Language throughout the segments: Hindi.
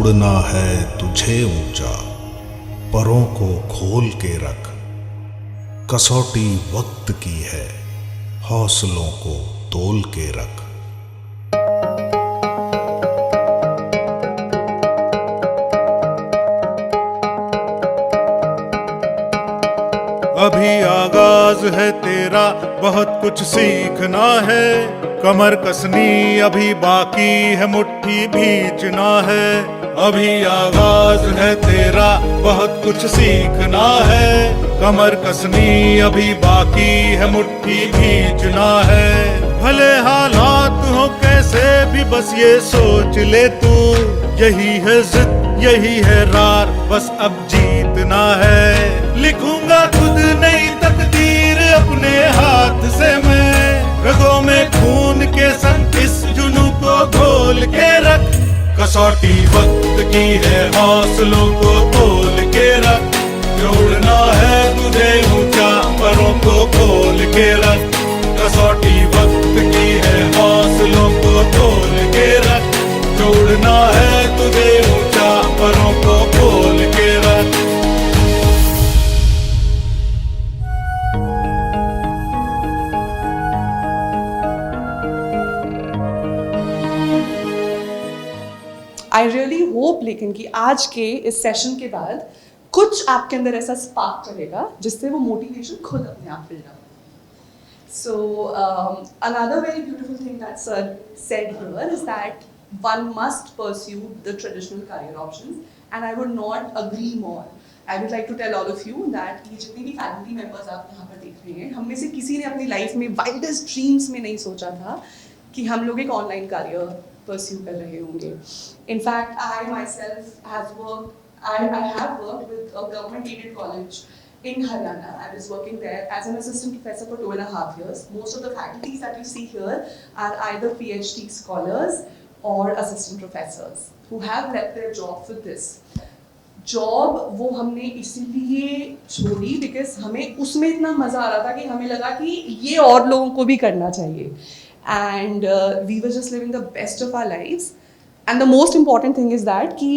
उड़ना है तुझे ऊंचा, परों को खोल के रख। कसौटी वक्त की है, हौसलों को तोल के रख। अभी आगाज है तेरा, बहुत कुछ सीखना है। कमर कसनी अभी बाकी है, मुट्ठी भींचना है। अभी आगाज है तेरा, बहुत कुछ सीखना है। कमर कसनी अभी बाकी है, मुट्ठी भींचना है। भले हालात हो कैसे भी, बस ये सोच ले तू, यही है जिद यही है रार, बस अब जीतना है। लिखूंगा खुद नई तकदीर अपने हाथ से मैं, रगों में खून के संग इस जुनून को घोल के रख। कसौटी वक्त की है, हौसलों को तोल के रख। जोड़ना है तुझे ऊंचा, परों को खोल के रख। कसौटी वक्त की है, हौसलों को तोल के रख। जोड़ना है तुझे ऊंचा, परों को खोल के रख। आई रियली होप लेकिन कि आज के इस सेशन के बाद कुछ आपके अंदर ऐसा स्पार्क करेगा जिससे वो मोटिवेशन खुद अपने आप build up. So another very beautiful thing that sir said here is that one must pursue the traditional career options, and I would not agree more. I would like to tell all of you that ये जितने भी फैकल्टी मेंबर्स आप यहाँ पर देख रहे हैं, हम में से किसी ने अपनी लाइफ में वाइल्डेस्ट ड्रीम्स में नहीं सोचा था कि हम लोग एक ऑनलाइन कार्य परस्यू कर रहे होंगे. In fact, I myself have worked with a government aided college in Haryana. I was working there as an assistant professor for 2.5 years. Most of the faculties that you see here are either PhD scholars or assistant professors who have left their job for this. Job वो हमने इसीलिए छोड़ी बिकॉज हमें उसमें इतना मज़ा आ रहा था कि हमें लगा कि ये और लोगों को भी करना चाहिए. And we were just living the best of our lives. And the most important thing is that कि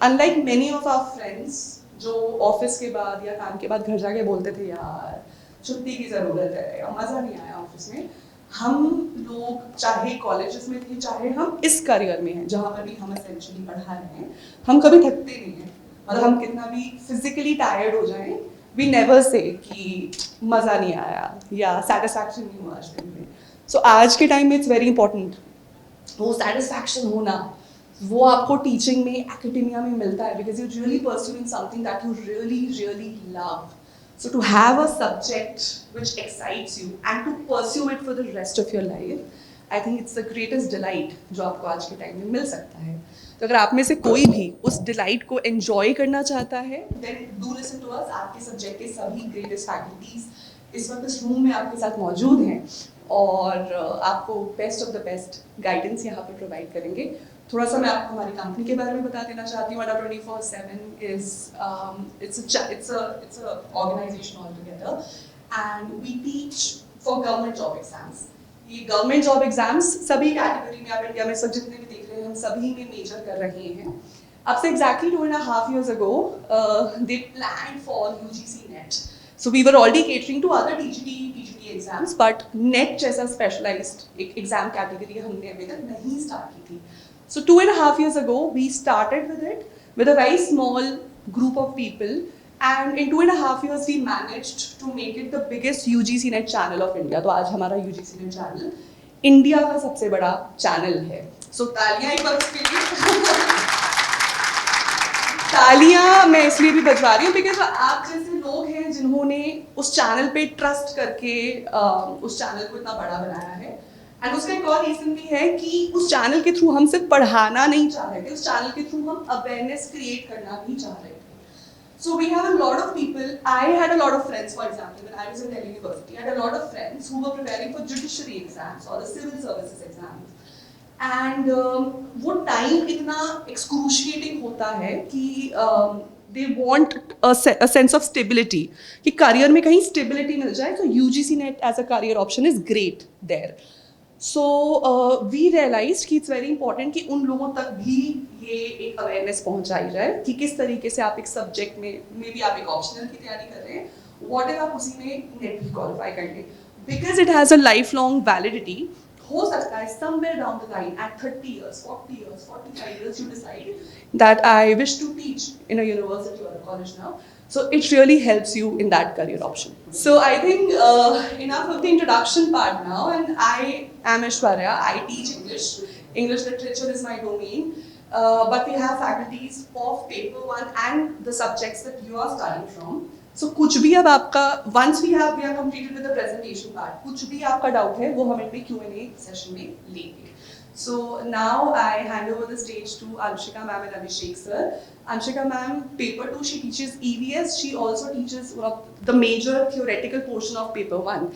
unlike many of our friends जो ऑफिस के बाद या काम के बाद घर जाके बोलते थे यार छुट्टी की ज़रूरत है या मज़ा नहीं आया ऑफिस में, हम लोग चाहे कॉलेजेस में थे चाहे हम इस करियर में हैं जहाँ पर भी हम एसेंशियली पढ़ा रहे हैं, हम कभी थकते नहीं हैं. मतलब हम कितना भी फिजिकली टायर्ड हो जाएं, वी नेवर से कि मज़ा नहीं आया या सेटिस्फैक्शन नहीं हुआ आज दिन में. सो आज के टाइम में इट्स वेरी इंपॉर्टेंट वो सेटिस्फैक्शन होना, वो आपको टीचिंग में एकेडेमिया में मिलता है because you really pursuing something that you really really love. So to have a subject which excites you and to pursue it for the rest of your life, I think it's the greatest delight जो आपको आज के टाइम में मिल सकता है. तो अगर आप में से कोई भी उस डिलाइट को एंजॉय करना चाहता है then do listen to us. आपके सब्जेक्ट के सभी ग्रेटेस्ट फैकल्टीज इस वक्त इस रूम में आपके साथ मौजूद हैं और आपको best of the best guidance यहाँ पे प्रोवाइड करेंगे. थोड़ा सा मैं आपको हमारी कंपनी के बारे में बता देना चाहती हूँ. Adda 24/7 is it's a organization altogether and we teach for government job exams. ये गवर्नमेंट जॉब एग्जाम्स सभी कैटेगरी में आप इंडिया में सब जितने भी देख रहे हैं हम सभी में मेजर कर रहे हैं. अब से exactly 2.5 years ago they planned for UGC NET. So we were already catering to other PGT exams, but NET जैसा specialized एक exam category हमने अभी तक नहीं start की थी. So 2.5 years ago we started with it with a very small group of people, and in 2.5 years we managed to make it the biggest UGC NET channel of India. तो आज हमारा UGC NET channel इंडिया का सबसे बड़ा चैनल है. So तालियां एक बार उसके लिए. तालियां मैं इसलिए भी बजवा रही हूँ बिकॉज आप जैसे लोग हैं जिन्होंने उस चैनल पे ट्रस्ट करके उस चैनल को इतना बड़ा बनाया है. एंड उसका एक और रीजन भी है कि उस चैनल के थ्रू हम सिर्फ पढ़ाना नहीं चाह रहे थे, उस चैनल के थ्रू हम अवेयरनेस क्रिएट करना भी चाह रहे थे. So we have a lot of people. I had a lot of friends, for example, when I was in Delhi University. I had a lot of friends who were preparing for judiciary exams or the civil services exams. And वो टाइम इतना excruciating होता है कि they want a sense of stability कि करियर में कहीं stability मिल जाए. तो UGC NET as a career option is great there. So we realise कि इट्स वेरी इंपॉर्टेंट कि उन लोगों तक भी ये एक अवेयरनेस पहुंचाई जाए कि किस तरीके से आप एक सब्जेक्ट में मे बी आप एक ऑप्शनल की तैयारी कर रहे हैं, वॉट एवर आप उसी में नेट भी क्वालिफाई कर लें, because it has a life long validity. हो सकता है somewhere down the line at 30 years, 40 years, 45 years you decide that I wish to teach in a university or a college now. So it really helps you in that career option. So I think enough of the introduction part now, and I am Aishwarya. I teach English. English literature is my domain. But we have faculties of paper one and the subjects that you are studying from. So कुछ भी अब आपका once we are completed with the presentation part, कुछ भी आपका doubt है वो हम अपने Q&A session में लेंगे. So now I hand over the stage to Anshika ma'am and Abhishek sir. Anshika ma'am, paper 2 she teaches EVS. She also teaches one of the major theoretical portion of paper 1,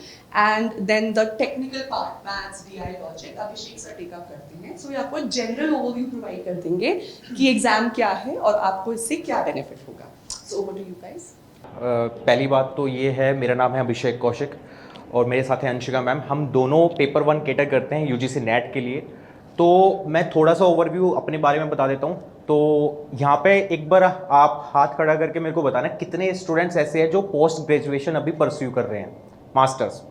and then the technical part, maths, DI, logic. Abhishek sir take up करते हैं. So ये आपको general overview provide कर देंगे कि exam क्या है और आपको इससे क्या benefit होगा. So over to you guys. पहली बात तो ये है, मेरा नाम है अभिषेक कौशिक और मेरे साथ है अंशिका मैम. हम दोनों पेपर 1 कैटर करते हैं यूजीसी नेट के लिए. तो मैं थोड़ा सा ओवरव्यू अपने बारे में बता देता हूँ. तो यहाँ पे एक बार आप हाथ खड़ा करके मेरे को बताना कितने स्टूडेंट्स ऐसे हैं जो पोस्ट ग्रेजुएशन अभी परस्यू कर रहे हैं मास्टर्स,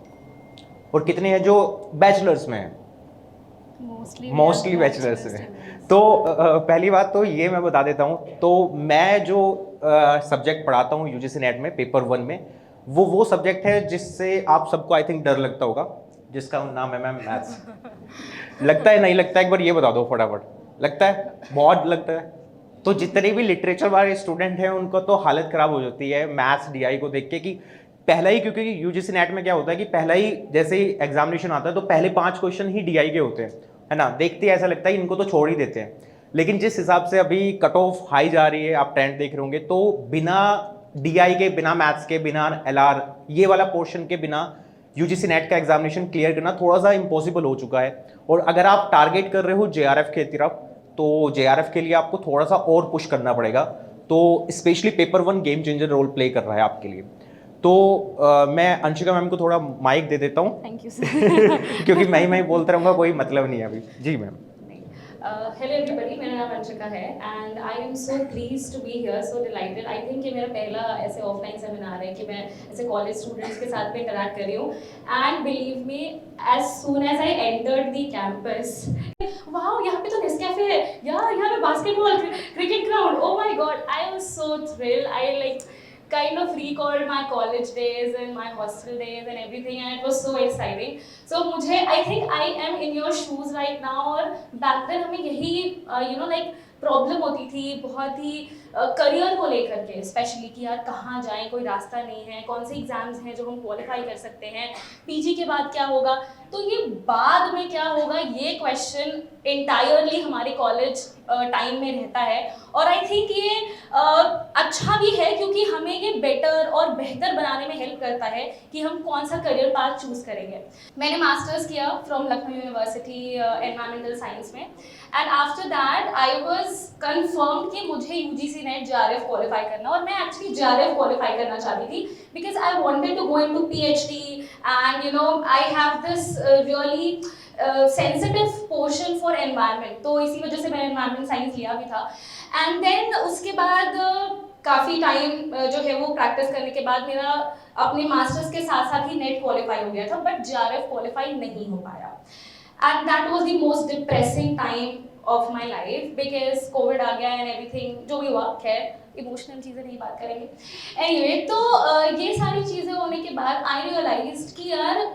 और कितने हैं जो बैचलर्स में हैं. मोस्टली बैचलर्स में. तो पहली बात तो ये मैं बता देता हूँ. तो मैं जो सब्जेक्ट पढ़ाता हूँ यूजीसी नेट में पेपर 1 में, वो सब्जेक्ट है जिससे आप सबको आई थिंक डर लगता होगा, जिसका नाम है मैम मैथ्स. लगता है नहीं लगता, एक बार ये बता दो फटाफट. लगता है, बहुत लगता है. तो जितने भी लिटरेचर वाले स्टूडेंट हैं उनको तो हालत ख़राब हो जाती है मैथ्स डीआई को देख के कि पहला ही, क्योंकि यूजीसी नेट में क्या होता है कि पहला ही जैसे ही एग्जामिनेशन आता है तो पहले 5 क्वेश्चन ही डीआई के होते हैं, है ना. देखते ही ऐसा लगता है इनको तो छोड़ ही देते हैं. लेकिन जिस हिसाब से अभी कट ऑफ हाई जा रही है, आप ट्रेंड देख रहे होंगे, तो बिना डीआई के, बिना मैथ्स के, बिना एलआर ये वाला पोर्शन के बिना यूजीसी नेट का एग्जामिनेशन क्लियर करना थोड़ा सा इम्पॉसिबल हो चुका है. और अगर आप टारगेट कर रहे हो जेआरएफ के तरफ, तो जेआरएफ के लिए आपको थोड़ा सा और पुश करना पड़ेगा. तो specially paper 1 game changer role play कर रहा है आपके लिए. तो मैं अंशिका मैम को थोड़ा माइक दे देता हूँ. Thank you sir. क्योंकि मैं बोलता रहूँगा, कोई मतलब नहीं है अभी. जी मैम. हेलो एवरीबॉडी, मेरा नाम अंशिका है and I am so pleased to be here, so delighted. I think ये मेरा पहला ऐसे ऑफलाइन सेमिनार है कि मैं ऐसे कॉलेज स्टूडेंट्स के साथ में इंटरैक्ट कर रही हूँ. And believe me, as soon as I entered the campus, wow यहाँ पे तो नेस्कैफे है यार, यहाँ पे basketball, cricket ground, oh my God, I was so thrilled. I like kind of recalled my college days and my hostel days and everything, and it was so exciting. So मुझे, I think I am in your shoes right now. और back then हमें यही like प्रॉब्लम होती थी बहुत ही करियर को लेकर के, स्पेशली कि यार कहाँ जाएं, कोई रास्ता नहीं है, कौन से एग्जाम्स हैं जो हम क्वालिफाई कर सकते हैं, पीजी के बाद क्या होगा, तो ये बाद में क्या होगा, ये क्वेश्चन इंटायरली हमारे कॉलेज टाइम में रहता है. और आई थिंक ये अच्छा भी है क्योंकि हमें ये बेटर और बेहतर बनाने में हेल्प करता है कि हम कौन सा करियर पाथ चूज करेंगे. मैंने मास्टर्स किया from Lucknow university environmental science में, and after that I was confirm कि मुझे यूजीसी नेट जेआरएफ क्वालिफाई करना, और मैं एक्चुअली जेआरएफ क्वालिफाई करना चाहती थी because I wanted to go into PhD and I have this really sensitive portion for environment. तो इसी वजह से मैंने एनवायरमेंट साइंस लिया भी था. एंड देन उसके बाद काफ़ी टाइम जो है वो प्रैक्टिस करने के बाद मेरा अपने मास्टर्स के साथ साथ ही नेट क्वालिफाई हो गया था, बट जेआरएफ क्वालिफाई नहीं हो पाया. And that was the most depressing time of my life because Covid आ गया एंड एवरीथिंग, जो भी हुआ. खैर इमोशनल चीज़ें नहीं बात करेंगे. एनीवे, तो ये सारी चीज़ें होने के बाद आई रियलाइज्ड कि यार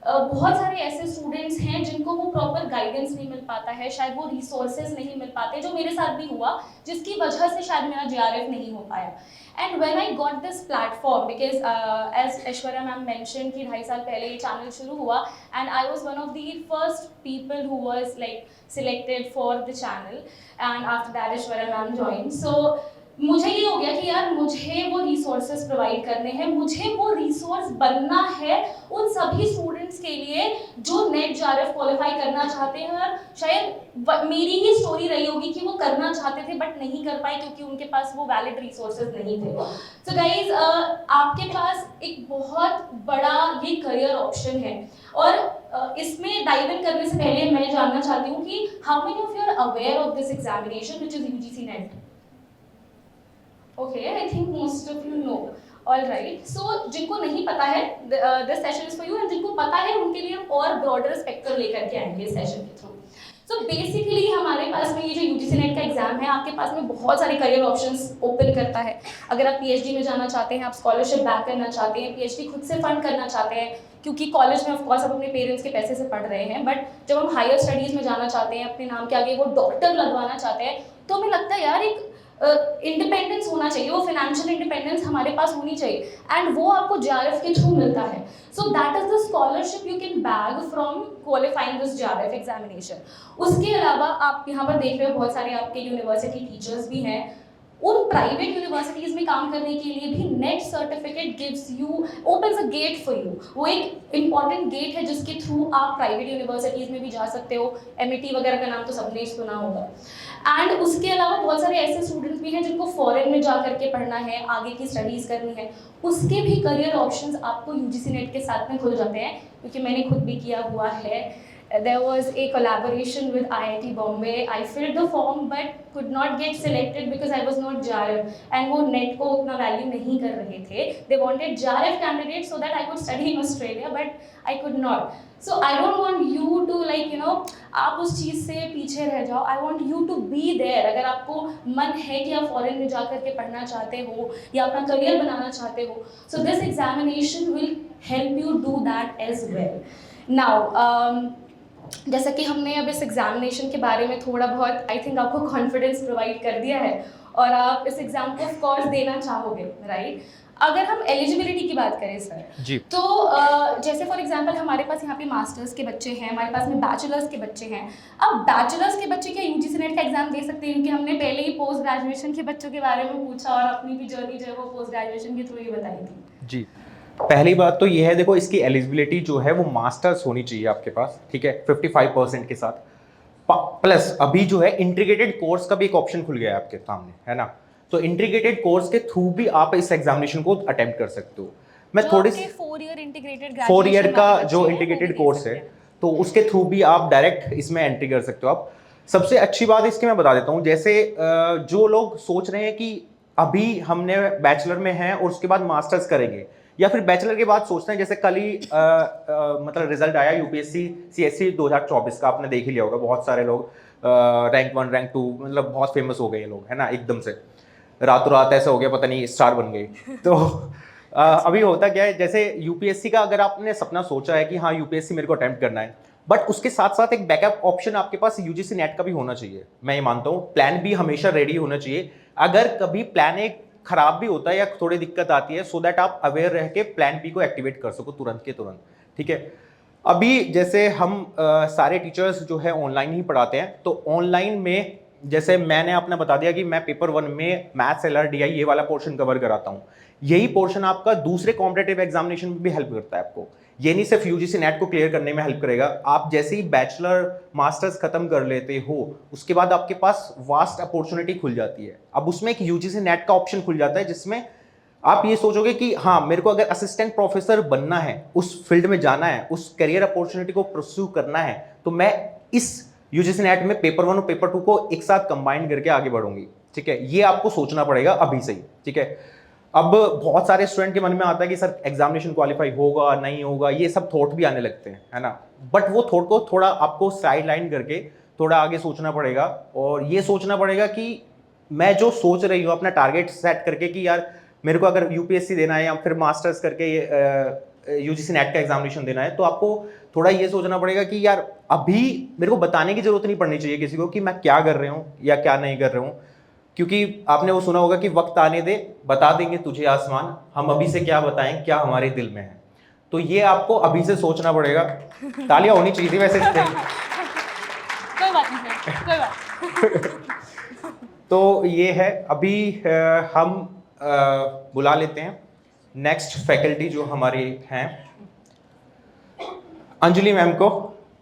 बहुत सारे ऐसे स्टूडेंट्स हैं जिनको वो प्रॉपर गाइडेंस नहीं मिल पाता है, शायद वो रिसोर्सेज नहीं मिल पाते, जो मेरे साथ भी हुआ, जिसकी वजह से शायद मेरा जेआरएफ नहीं हो पाया. And when I got this platform, because as Aishwarya ma'am mention कि 2.5 साल पहले ये चैनल शुरू हुआ, and I was one of the first people who was like selected for the channel, and after that Aishwarya ma'am join. So मुझे ये हो गया कि यार मुझे वो रिसोर्सेज प्रोवाइड करने हैं, मुझे वो रिसोर्स बनना है उन सभी स्टूडेंट्स के लिए जो नेट जेआरएफ क्वालिफाई करना चाहते हैं. और शायद मेरी ही स्टोरी रही होगी कि वो करना चाहते थे बट नहीं कर पाए क्योंकि उनके पास वो वैलिड रिसोर्सेज नहीं थे. सो गाइज, आपके पास एक बहुत बड़ा ये करियर ऑप्शन है, और इसमें डाइव इन करने से पहले मैं जानना चाहती हूँ कि how many of you are aware of this examination which is UGC NET? Okay, I think most of you know. All right, so जिनको नहीं पता है this session is for you, and जिनको पता है उनके लिए हम और ब्रॉडर स्पेक्ट्रम लेकर के आएंगे इस सेशन के थ्रू। सो बेसिकली हमारे पास में ये जो यूजीसी नेट का एग्जाम है, आपके पास में बहुत सारे करियर ऑप्शंस ओपन करता है। अगर आप पीएचडी में जाना चाहते हैं, आप स्कॉलरशिप बैक करना चाहते हैं, पीएचडी खुद से फंड करना चाहते हैं, क्योंकि कॉलेज में ऑफ कोर्स आप अपने पेरेंट्स के पैसे से पढ़ रहे हैं, बट जब हम हायर स्टडीज में जाना चाहते हैं, अपने नाम के आगे वो डॉक्टर लगवाना चाहते हैं, तो हमें लगता है यार एक इंडिपेंडेंस होना चाहिए, वो फाइनेंशियल इंडिपेंडेंस हमारे पास होनी चाहिए, एंड वो आपको जेआरएफ के थ्रू मिलता है। So that is the scholarship you can bag from qualifying this JRF examination. उसके अलावा आप यहाँ पर देख रहे हो बहुत सारे आपके यूनिवर्सिटी टीचर्स भी हैं। उन प्राइवेट यूनिवर्सिटीज में काम करने के लिए भी net certificate gives you, opens a get for you. वो एक इंपॉर्टेंट गेट है जिसके थ्रू आप प्राइवेट यूनिवर्सिटीज में भी जा सकते हो। एमईटी वगैरह का नाम तो सबने सुना होगा। एंड उसके अलावा बहुत सारे ऐसे स्टूडेंट्स भी हैं जिनको फॉरेन में जा करके पढ़ना है, आगे की स्टडीज़ करनी है, उसके भी करियर ऑप्शंस आपको यूजीसी नेट के साथ में खुल जाते हैं, क्योंकि मैंने खुद भी किया हुआ है। There was a collaboration with IIT Bombay. I filled the form but could not get selected because I was not JARF, and वो नेट को उतना वैल्यू नहीं कर रहे थे। They wanted JARF candidates so that I could study in Australia, but I could not. So I don't want you to like you know आप उस चीज़ से पीछे रह जाओ। I want you to be there। अगर आपको मन है कि आप फॉरेन में जा कर के पढ़ना चाहते हो या अपना करियर बनाना चाहते हो, so this examination will help you do that as well. Now जैसा कि हमने अब इस एग्जामिनेशन के बारे में थोड़ा बहुत आई थिंक आपको कॉन्फिडेंस प्रोवाइड कर दिया है और आप इस एग्जाम को ऑफ कोर्स देना चाहोगे, राइट? अगर हम एलिजिबिलिटी की बात करें सर जी, तो जैसे फॉर एग्जांपल हमारे पास यहाँ पे मास्टर्स के बच्चे हैं, हमारे पास में बैचलर्स के बच्चे हैं। अब बैचलर्स के बच्चे क्या यूजीसी नेट का एग्जाम दे सकते हैं? क्योंकि हमने पहले ही पोस्ट ग्रेजुएशन के बच्चों के बारे में पूछा और अपनी भी जर्नी जो है वो पोस्ट ग्रेजुएशन के थ्रू ही बताई थी। जी, पहली बात तो ये है, देखो इसकी एलिजिबिलिटी जो है वो मास्टर्स होनी चाहिए आपके पास, ठीक है, 55% के साथ, प्लस अभी जो है इंटीग्रेटेड कोर्स का भी एक ऑप्शन खुल गया है आपके सामने, है ना? तो इंटीग्रेटेड कोर्स के थ्रू भी आप इस एग्जामिनेशन को अटेम्प्ट कर सकते हो। मैं थोड़ी 4 ईयर का जो इंटीग्रेटेड कोर्स है, तो उसके थ्रू भी आप डायरेक्ट इसमें एंट्री कर सकते हो। आप सबसे अच्छी बात इसकी मैं बता देता हूँ, जैसे जो लोग सोच रहे हैं कि अभी हमने बैचलर में हैं और उसके बाद मास्टर्स करेंगे, या फिर बैचलर के बाद सोचते हैं, जैसे कल ही मतलब रिजल्ट आया यूपीएससी सीएससी 2024 का, आपने देख ही लिया होगा, बहुत सारे लोग रैंक 1 रैंक 2 मतलब बहुत फेमस हो गए ये लोग, है ना? एकदम से रातों रात ऐसा हो गया, पता नहीं स्टार बन गए। तो अभी होता क्या है, जैसे यूपीएससी का अगर आपने सपना सोचा है कि हाँ यूपीएससी मेरे को अटेम्प्ट करना है, बट उसके साथ साथ एक बैकअप ऑप्शन आपके पास यूजीसी नेट का भी होना चाहिए। मैं ये मानता हूँ प्लान बी हमेशा रेडी होना चाहिए। अगर कभी प्लान ए खराब भी होता है या थोड़ी दिक्कत आती है, सो दैट आप अवेयर रह के प्लान बी को एक्टिवेट कर सको तुरंत के तुरंत, ठीक है? अभी जैसे हम सारे टीचर्स जो है ऑनलाइन ही पढ़ाते हैं, तो ऑनलाइन में जैसे मैंने आपने बता दिया कि मैं पेपर 1 में मैथ्स LRDI ये वाला पोर्शन कवर कराता हूँ। यही पोर्शन आपका दूसरे कॉम्पिटिटिव एग्जामिनेशन में भी हेल्प करता है आपको। ये नहीं सिर्फ यूजीसी नेट को क्लियर करने में हेल्प करेगा, आप जैसे ही बैचलर मास्टर्स खत्म कर लेते हो उसके बाद आपके पास वास्ट अपॉर्चुनिटी खुल जाती है। अब उसमें एक यूजीसी नेट का ऑप्शन खुल जाता है जिसमें आप ये सोचोगे कि हाँ मेरे को अगर असिस्टेंट प्रोफेसर बनना है, उस फील्ड में जाना है, उस करियर अपॉर्चुनिटी को परस्यू करना है, तो मैं इस यूजीसी नेट में पेपर 1 और पेपर 2 को एक साथ कंबाइन करके आगे बढ़ूंगी, ठीक है? ये आपको सोचना पड़ेगा अभी से ही, ठीक है? अब बहुत सारे स्टूडेंट के मन में आता है कि सर एग्जामिनेशन क्वालिफाई होगा नहीं होगा, ये सब थॉट भी आने लगते हैं, है ना? बट वो थॉट को थोड़ा आपको साइड लाइन करके थोड़ा आगे सोचना पड़ेगा, और ये सोचना पड़ेगा कि मैं जो सोच रही हूँ अपना टारगेट सेट करके कि यार मेरे को अगर यूपीएससी देना है या फिर मास्टर्स करके यूजीसी नेट का एग्जामिनेशन देना है, तो आपको थोड़ा ये सोचना पड़ेगा कि यार अभी मेरे को बताने की जरूरत नहीं पड़नी चाहिए किसी को कि मैं क्या कर रहा हूँ या क्या नहीं कर रहा हूँ, क्योंकि आपने वो सुना होगा कि वक्त आने दे बता देंगे तुझे आसमान, हम अभी से क्या बताएं क्या हमारे दिल में है। तो ये आपको अभी से सोचना पड़ेगा। तालियां होनी चाहिए थी वैसे कोई बात नहीं सर, कोई बात। तो ये है, अभी हम बुला लेते हैं नेक्स्ट फैकल्टी जो हमारे हैं, अंजलि मैम को।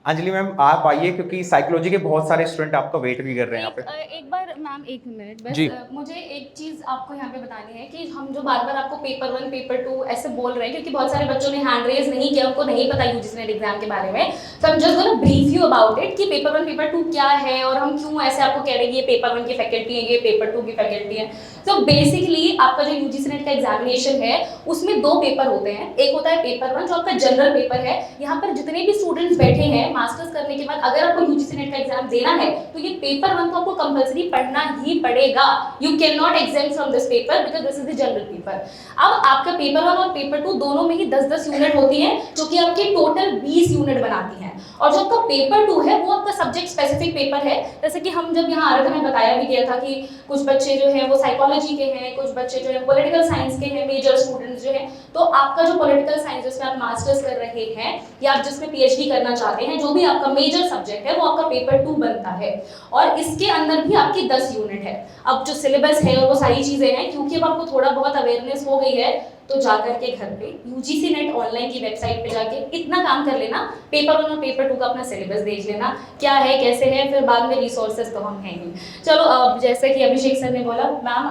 अंजलि मैम आप आइए, क्योंकि साइकोलॉजी के बहुत सारे स्टूडेंट आपका वेट भी कर रहे हैं यहाँ पे। एक बार मैम एक मिनट बस जी। मुझे एक चीज़ आपको यहाँ पे बतानी है कि हम जो बार बार आपको पेपर 1 पेपर 2 ऐसे बोल रहे हैं क्योंकि बहुत सारे बच्चों ने हैंड रेज नहीं किया, उनको नहीं पता यूजीसी नेट एग्जाम के बारे में, तो I am just gonna brief you about it कि पेपर 1 पेपर 2 क्या है और हम क्यों ऐसे आपको कह रहे हैं कि ये पेपर 1 की फैकल्टी है, ये पेपर 2 की फैकल्टी है। तो बेसिकली आपका जो यूजीसी नेट का एग्जामिनेशन है उसमें 2 पेपर होते हैं। एक होता है पेपर 1 जो आपका जनरल पेपर है, यहाँ पर जितने भी स्टूडेंट्स बैठे हैं मास्टर्स करने के बाद अगर आपको यूजीसी नेट का एग्जाम देना है तो ये पेपर 1 तो आपको कंपलसरी पढ़ना ही पड़ेगा। You can not exempt from this paper because this is the general paper. अब आपका पेपर 1 और पेपर 2 दोनों में ही 10-10 यूनिट होती हैं जो कि आपके टोटल 20 यूनिट बनाती हैं। और जो आपका पेपर 2 है वो आपका सब्जेक्ट स्पेसिफिक पेपर है। जैसे कि हम जब यहाँ आ रहे थे मैं बताया भी गया था कि कुछ बच्चे जो हैं वो साइकोलॉजी के हैं, कुछ बच्चे जो हैं पॉलिटिकल साइंस के हैं, मेजर स्टूडेंट्स जो हैं। तो आपका जो पॉलिटिकल साइंस जिसमें आप मास्टर्स कर रहे हैं या आप जिसमें पीएचडी करना चाहते हैं, जो भी आपका मेजर सब्जेक्ट है वो आपका पेपर 2 बनता है और इसके अंदर भी आपकी 10 यूनिट है। अब जो सिलेबस है और वो सारी चीज़ें हैं, क्योंकि अब आपको थोड़ा बहुत अवेयरनेस हो गई है तो जाकर के घर पे यूजीसी नेट ऑनलाइन की वेबसाइट पे जाके इतना काम कर लेना, पेपर 1 और पेपर 2 का अपना सिलेबस देख लेना क्या है कैसे है, फिर बाद में रिसोर्सेज तो हम हैं ही। चलो अब जैसे कि अभिषेक सर ने बोला, मैम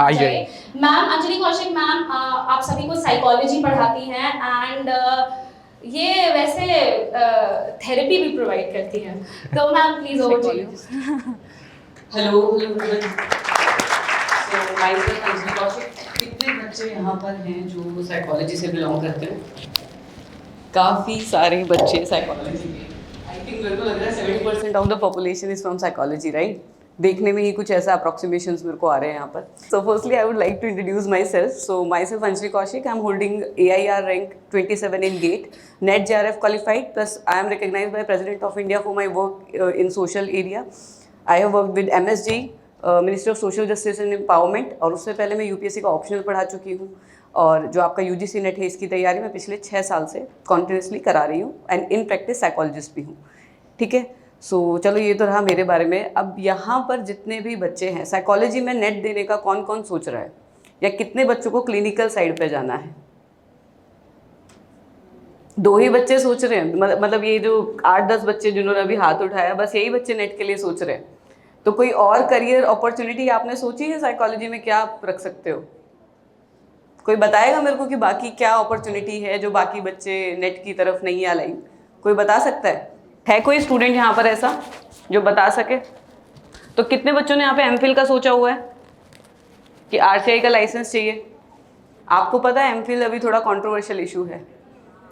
अंजलि कौशिक मैम आप सभी को साइकोलॉजी पढ़ाती हैं एंड ये वैसे थेरेपी भी प्रोवाइड करती हैं, तो ma'am please over to you. Hello everyone. So myself Anjali Kaushik. कितने बच्चे यहाँ पर हैं जो साइकोलॉजी से बिलोंग करते हैं? काफ़ी सारे बच्चे साइकोलॉजी के। आई थिंक मेरे को लग रहा है 70% of the population is from psychology, right? देखने में ही कुछ ऐसा अप्रॉक्सीमेशंस मेरे को आ रहे हैं यहाँ पर। So firstly I would like to introduce myself. So myself Anjali Kaushik, I am holding AIR rank 27 in GATE, NET JRF qualified, plus I am recognized by President of India for my work in social area. I have worked with MSG, ministry of social justice and empowerment, और उससे पहले मैं यूपीएससी का ऑप्शनल पढ़ा चुकी हूँ। और जो आपका यूजीसी नेट है इसकी तैयारी मैं पिछले 6 साल से कॉन्टिन्यूसली करा रही हूँ एंड इन प्रैक्टिस साइकोलॉजिस्ट भी हूँ। ठीक है, सो चलो ये तो रहा मेरे बारे में। अब यहाँ पर जितने भी बच्चे हैं, साइकोलॉजी में नेट देने का कौन कौन सोच रहा है, या कितने बच्चों को क्लिनिकल साइड पे जाना है? 2 ही बच्चे सोच रहे हैं, मतलब ये जो 8-10 बच्चे जिन्होंने अभी हाथ उठाया, बस यही बच्चे नेट के लिए सोच रहे हैं। तो कोई और करियर अपॉर्चुनिटी आपने सोची है साइकोलॉजी में, क्या आप रख सकते हो? कोई बताएगा मेरे को कि बाकी क्या अपॉर्चुनिटी है जो बाकी बच्चे नेट की तरफ नहीं आ लाइन? कोई बता सकता है कोई स्टूडेंट यहाँ पर ऐसा जो बता सके? तो कितने बच्चों ने यहाँ पे एमफिल का सोचा हुआ है कि आरसीआई का लाइसेंस चाहिए? आपको पता है एमफिल अभी थोड़ा कॉन्ट्रोवर्शियल इशू है।